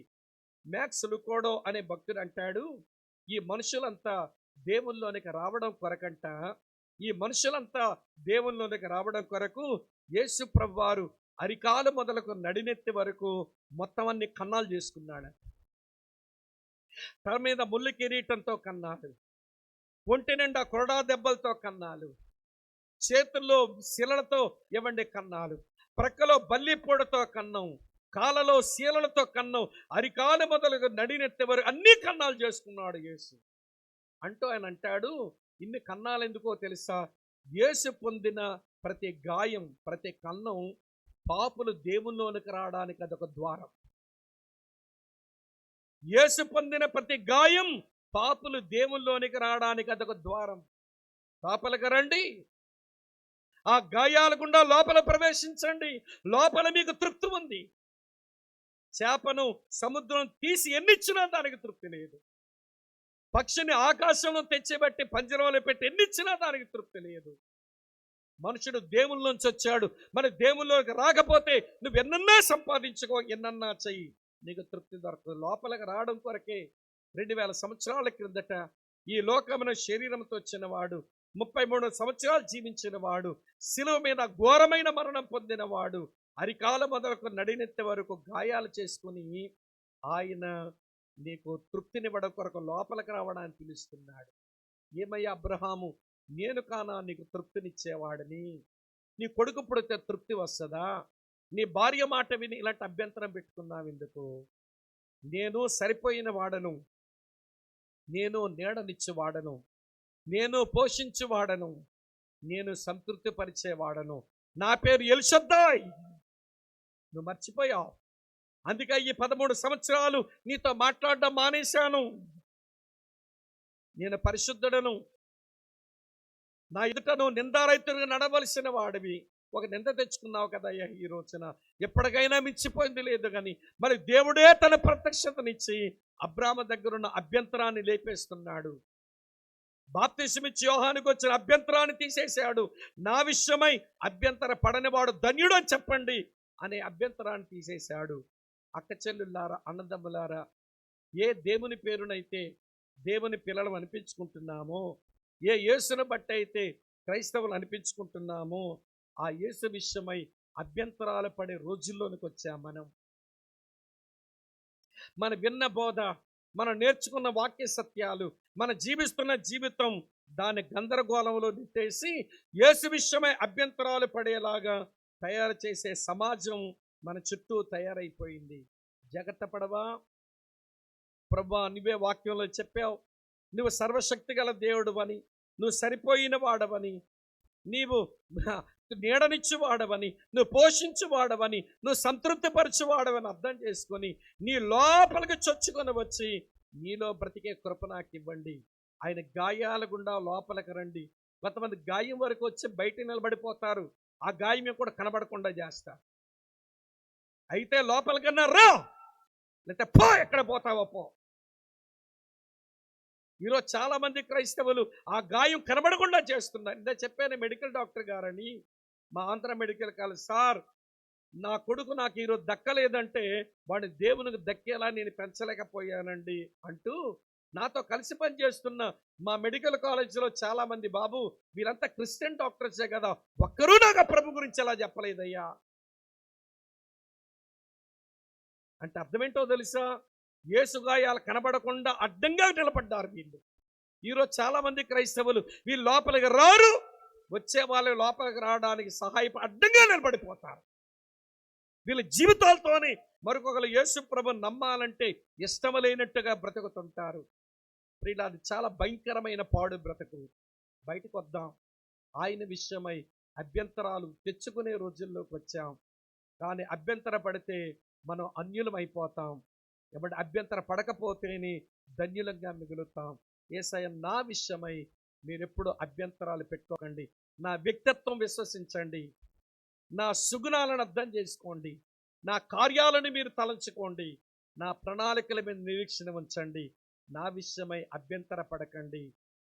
మ్యాక్స్ లుకోడో అనే భక్తుడు అంటాడు, ఈ మనుషులంతా దేవునిలోనికి రావడం కొరకంట, ఈ మనుషులంతా దేవునిలోనికి రావడం కొరకు యేసు ప్రభువారు అరికాలు మొదలకు నడినెత్తి వరకు మొత్తం అన్ని కన్నాలు చేసుకున్నాడు. తల మీద ముళ్ళు కిరీటంతో కన్నాడు, ఒంటి నిండా కొరడా దెబ్బలతో కన్నాలు, చేతుల్లో శిలలతో ఇవ్వండి కన్నాలు, ప్రక్కలో బల్లిపూడతో కన్నం, కాలలో శీలలతో కన్నం, అరికాలు మొదలుగా నడినెత్తి వరకు అన్ని కన్నాలు చేసుకున్నాడు యేసు. అంటూ ఆయన అంటాడు, ఇన్ని కన్నాలు ఎందుకో తెలుసా? యేసు పొందిన ప్రతి గాయం, ప్రతి కన్నం పాపులు దేవునిలోనికి రావడానికి అదొక ద్వారం. యేసు పొందిన ప్రతి గాయం పాపులు దేవునిలోనికి రావడానికి అదొక ద్వారం. లోపలికి రండి, ఆ గాయాల గుండా లోపల ప్రవేశించండి, లోపల మీకు తృప్తి ఉంది. చేపను సముద్రం తీసి ఎన్నిచ్చినా దానికి తృప్తి లేదు, పక్షిని ఆకాశంలో తెచ్చిబెట్టి పంజరంలో పెట్టి ఎన్నిచ్చినా దానికి తృప్తి లేదు. మనుషుడు దేవుళ్ళలోంచి వచ్చాడు, మరి దేవుళ్ళలోకి రాకపోతే నువ్వు ఎన్నన్నా సంపాదించుకో, ఎన్నన్నా చెయ్యి, నీకు తృప్తి దొరకదు. లోపలికి రావడం కొరకే 2000 సంవత్సరాల క్రిందట ఈ లోకమున శరీరంతో వచ్చిన వాడు, 33 సంవత్సరాలు జీవించిన వాడు, శిలువ మీద ఘోరమైన మరణం పొందిన వాడు, అరికాల మొదలకు నడినెత్తే వరకు గాయాలు చేసుకుని ఆయన నీకు తృప్తినివ్వడం కొరకు లోపలికి రావడానికి పిలుస్తున్నాడు. ఏమయ్యా అబ్రహాము, నేను కానా నీకు తృప్తినిచ్చేవాడిని? నీ కొడుకు పుడితే తృప్తి వస్తుందా? నీ భార్య మాట విని ఇలాంటి అభ్యంతరం పెట్టుకున్నావు ఎందుకు? నేను సరిపోయిన వాడను, నేను నీడనిచ్చేవాడను, నేను పోషించేవాడను, నేను సంతృప్తి పరిచేవాడను, నా పేరు ఎల్షద్దాయ్. నువ్వు మర్చిపోయావు, అందుకే ఈ 13 సంవత్సరాలు నీతో మాట్లాడడం మానేశాను. నేను పరిశుద్ధుడను, నా ఎదుటను నిందారైతుగా నడవలసిన వాడివి. ఒక నింద తెచ్చుకున్నావు కదయ్యా ఈ రోజున, ఎప్పటికైనా మించిపోయింది లేదు. కానీ మరి దేవుడే తన ప్రత్యక్షతనిచ్చి అబ్రాహాము దగ్గరున్న అభ్యంతరాన్ని లేపేస్తున్నాడు. బాప్తిసమిచ్చి యోహానుకు వచ్చిన అభ్యంతరాన్ని తీసేశాడు. నా విషయమై అభ్యంతర పడనివాడు ధన్యుడు అని చెప్పండి అనే అభ్యంతరాన్ని తీసేశాడు. అక్క చెల్లులారా, అన్నదమ్ములారా, ఏ దేవుని పేరునైతే దేవుని పిల్లలు అనిపించుకుంటున్నామో, ఏ యేసును బట్టి అయితే క్రైస్తవులు అనిపించుకుంటున్నామో, ఆ యేసు విషయమై అభ్యంతరాలు పడే రోజుల్లోనికి వచ్చాం మనం. మన విన్న బోధ, మనం నేర్చుకున్న వాక్య సత్యాలు, మన జీవిస్తున్న జీవితం దాని గందరగోళంలో నెట్టేసి యేసు విషయమై అభ్యంతరాలు పడేలాగా తయారు చేసే సమాజం మన చుట్టూ తయారైపోయింది. జాగ్రత్త పడవా? ప్రభువా, నువ్వే వాక్యంలో చెప్పావు, నువ్వు సర్వశక్తి గల దేవుడు అని, నువ్వు సరిపోయిన వాడవని, నీవు నీడనిచ్చువాడవని, నువ్వు పోషించువాడవని, నువ్వు సంతృప్తిపరచువాడవని అర్థం చేసుకొని నీ లోపలికి చొచ్చుకొని వచ్చి నీలో బ్రతికే కృప నాకు ఇవ్వండి. ఆయన గాయాల గుండా లోపలికి రండి. కొంతమంది గాయం వరకు వచ్చి బయట నిలబడిపోతారు, ఆ గాయం కూడా కనబడకుండా చేస్తారు. అయితే లోపలికన్నా రా, లేకపోతే పో, ఎక్కడ పోతావో పో. ఈరోజు చాలా మంది క్రైస్తవులు ఆ గాయం కనబడకుండా చేస్తున్నారు. ఇందా చెప్పాను, మెడికల్ డాక్టర్ గారని మా ఆంధ్ర మెడికల్ కాలేజ్, సార్ నా కొడుకు నాకు ఈరోజు దక్కలేదంటే వాడిని దేవునికి దక్కేలా నేను పెంచలేకపోయానండి అంటూ నాతో కలిసి పనిచేస్తున్న మా మెడికల్ కాలేజీలో చాలా మంది, బాబు వీరంతా క్రిస్టియన్ డాక్టర్సే కదా, ఒక్కరూ నాకు ప్రభు గురించి ఎలా చెప్పలేదయ్యా అంటే అర్థమేంటో తెలుసా? యేసు గాయాలు కనబడకుండా అడ్డంగా నిలబడ్డారు వీళ్ళు. ఈరోజు చాలా మంది క్రైస్తవులు వీళ్ళు లోపలికి రారు, వచ్చే వాళ్ళు లోపలికి రావడానికి అడ్డంగా నిలబడిపోతారు. వీళ్ళ జీవితాలతోనే మరొకరు యేసు ప్రభు నమ్మాలంటే ఇష్టం లేనట్టుగా బ్రతుకుతుంటారు. ప్రియులారా, అది చాలా భయంకరమైన పాడు బ్రతుకు. బయటకు వద్దాం. ఆయన విషయమై అభ్యంతరాలు తెచ్చుకునే రోజుల్లోకి వచ్చాం. కానీ అభ్యంతర పడితే మనం అన్యులం అయిపోతాం. కాబట్టి అభ్యంతర పడకపోతేనే ధన్యులంగా మిగులుతాం. యేసయ్య నా విషయమై మీరెప్పుడు అభ్యంతరాలు పెట్టుకోకండి. నా వ్యక్తిత్వం విశ్వసించండి, నా సుగుణాలను అర్థం చేసుకోండి, నా కార్యాలను మీరు తలంచుకోండి, నా ప్రణాళికల మీద నిరీక్షణ ఉంచండి. నా విషయమై అభ్యంతర పడకండి.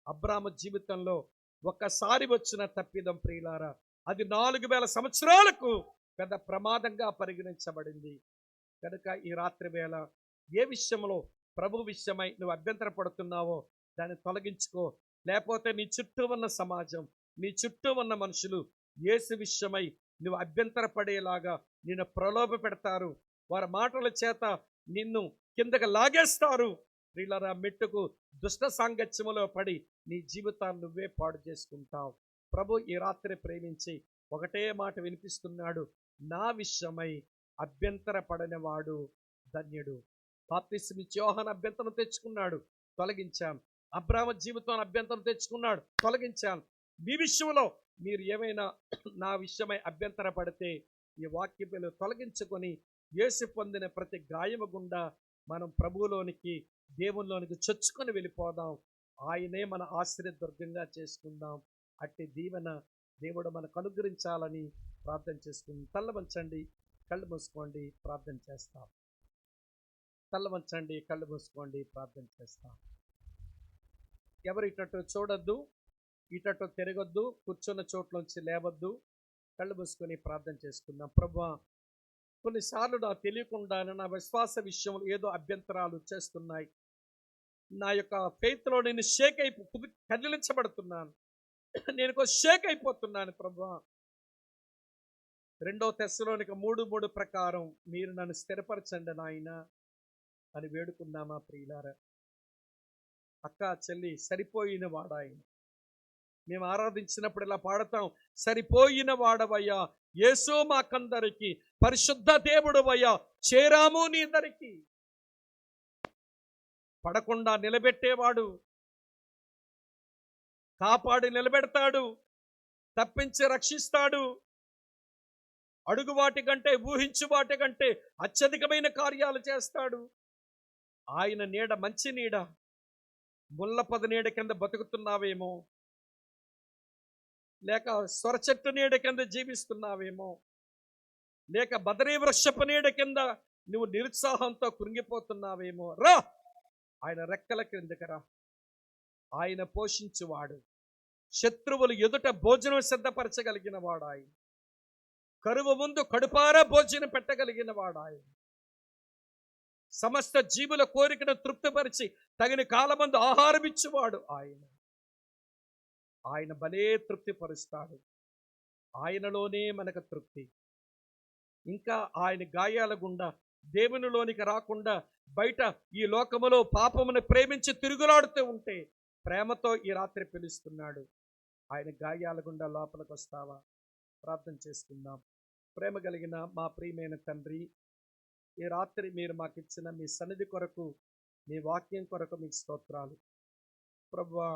అబ్రాహాము జీవితంలో ఒక్కసారి వచ్చిన తప్పిదం ప్రియులారా, అది 4000 సంవత్సరాలకు పెద్ద ప్రమాదంగా పరిగణించబడింది. కనుక ఈ రాత్రి వేళ ఏ విషయంలో ప్రభు విషయమై నువ్వు అభ్యంతర పడుతున్నావో దాన్ని తొలగించుకో. లేకపోతే నీ చుట్టూ ఉన్న సమాజం, నీ చుట్టూ ఉన్న మనుషులు యేసు విషయమై నువ్వు అభ్యంతర పడేలాగా నిన్ను ప్రలోభ పెడతారు. వారి మాటల చేత నిన్ను కిందకి లాగేస్తారు. ప్రియులారా, మెట్టుకు దుష్ట సాంగత్యములో పడి నీ జీవితాన్ని నువ్వే పాడు చేసుకుంటావు. ప్రభు ఈ రాత్రి ప్రేమించి ఒకటే మాట వినిపిస్తున్నాడు, నా విషయమై అభ్యంతర పడనివాడు ధన్యుడు. బాప్తిస్మిచ్చి యోహాను అభ్యంతరం తెచ్చుకున్నాడు, తొలగించాను. అబ్రాహాము జీవితం అభ్యంతరం తెచ్చుకున్నాడు, తొలగించాను. మీ విషయంలో మీరు ఏమైనా నా విషయమై అభ్యంతర పడితే ఈ వాక్యములు తొలగించుకొని యేసు పొందిన ప్రతి గాయము గుండా మనం ప్రభువులోనికి, దేవునిలోనికి చొచ్చుకొని వెళ్ళిపోదాం. ఆయనే మన ఆశ్రయదుర్గంగా చేసుకుందాం. అట్టి దీవెన దేవుడు మనకు అనుగ్రహించాలని ప్రార్థన చేసుకుందాం. తల్ల వంచండి, కళ్ళు మూసుకోండి, ప్రార్థన చేస్తాం. తల్ల వంచండి, కళ్ళు మూసుకోండి, ప్రార్థన చేస్తాం. ఎవరు ఇటట్టు చూడొద్దు, ఇటట్టు తిరగొద్దు, కూర్చున్న చోట్లోంచి లేవద్దు. కళ్ళు మూసుకొని ప్రార్థన చేసుకుందాం. ప్రభువా, కొన్నిసార్లు నాకు తెలియకుండానే నా విశ్వాస విషయంలో ఏదో అభ్యంతరాలు చేస్తున్నాయి. నా యొక్క ఫెయిత్లో నేను కదిలించబడుతున్నాను, నేను షేక్ అయిపోతున్నాను. ప్రభువా, 2 తెస్సలోనిక 3:3 ప్రకారం మీరు నన్ను స్థిరపరచండి నాయన అని వేడుకున్నామా ప్రియులారా? అక్క చెల్లి, సరిపోయిన వాడాయన. మేము ఆరాధించినప్పుడు ఇలా పాడతాం, సరిపోయిన వాడవయ్యా యేసు మాకందరికి, పరిశుద్ధ దేవుడవయ్యా చేరాము నీ దరికి. పడకుండా నిలబెట్టేవాడు, కాపాడి నిలబెడతాడు, తప్పించి రక్షిస్తాడు. అడుగు వాటి కంటే, ఊహించు వాటి కంటే అత్యధికమైన కార్యాలు చేస్తాడు. ఆయన నీడ మంచి నీడ. ముళ్ళ పొద నీడ కింద బతుకుతున్నావేమో, లేక సొరచెట్టు నీడ కింద జీవిస్తున్నావేమో, లేక బదరీ వృక్షపు నీడ కింద నువ్వు నిరుత్సాహంతో కృంగిపోతున్నావేమో. రా, ఆయన రెక్కల క్రిందకి రా. ఆయన పోషించువాడు, శత్రువులు ఎదుట భోజనం సిద్ధపరచగలిగిన వాడు ఆయన. కరువు ముందు కడుపారా భోజనం పెట్టగలిగిన వాడు ఆయన. సమస్త జీవుల కోరికను తృప్తిపరిచి తగిన కాలమందు ఆహారం ఇచ్చేవాడు ఆయన. ఆయన భలే తృప్తిపరుస్తాడు. ఆయనలోనే మనకు తృప్తి. ఇంకా ఆయన గాయాల గుండా దేవునిలోనికి రాకుండా బయట ఈ లోకములో పాపమును ప్రేమించి తిరుగులాడుతూ ఉంటే ప్రేమతో ఈ రాత్రి పిలుస్తున్నాడు. ఆయన గాయాల గుండా లోపలికి వస్తావా? ప్రార్థన చేసుకుందాం. ప్రేమ కలిగిన మా ప్రియమైన తండ్రి, ఈ రాత్రి మీరు మాకు ఇచ్చిన మీ సన్నిధి కొరకు, మీ వాక్యం కొరకు మీకు స్తోత్రాలు. ప్రభువా,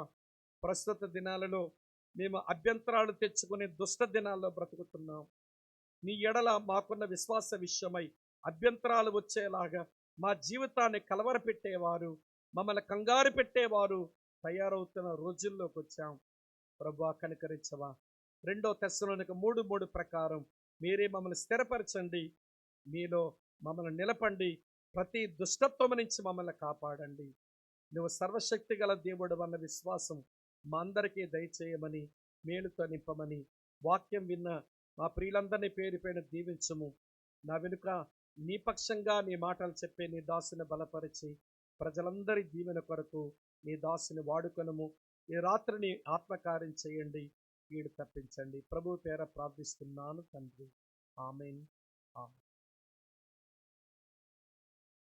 ప్రస్తుత దినాలలో మేము అభ్యంతరాలు తెచ్చుకునే దుష్ట దినాల్లో బ్రతుకుతున్నాం. నీ ఎడల మాకున్న విశ్వాస విషయమై అభ్యంతరాలు వచ్చేలాగా మా జీవితాన్ని కలవరపెట్టేవారు, మమ్మల్ని కంగారు పెట్టేవారు తయారవుతున్న రోజుల్లోకి వచ్చాం. ప్రభువా, కనికరించవా. 2 తెస్సలోనిక 3:3 ప్రకారం మీరే మమ్మల్ని స్థిరపరచండి, మీలో మమ్మల్ని నిలపండి, ప్రతి దుష్టత్వం నుంచి మమ్మల్ని కాపాడండి. నువ్వు సర్వశక్తి గల దేవుడు అన్న విశ్వాసం మా అందరికీ దయచేయమని, మేలుతో నింపమని, వాక్యం విన్న మా ప్రియులందరినీ పేరు పైన దీవించము. నా వెనుక నీ పక్షంగా నీ మాటలు చెప్పే నీ దాసుని బలపరిచి ప్రజలందరి దీవెన కొరకు నీ దాసుని వాడుకొనము. ఈ రాత్రిని ఆత్మకార్యం చేయండి, కీడు తప్పించండి. ప్రభు పేర ప్రార్థిస్తున్నాను తండ్రి. ఆమేన్. ఆమేన్.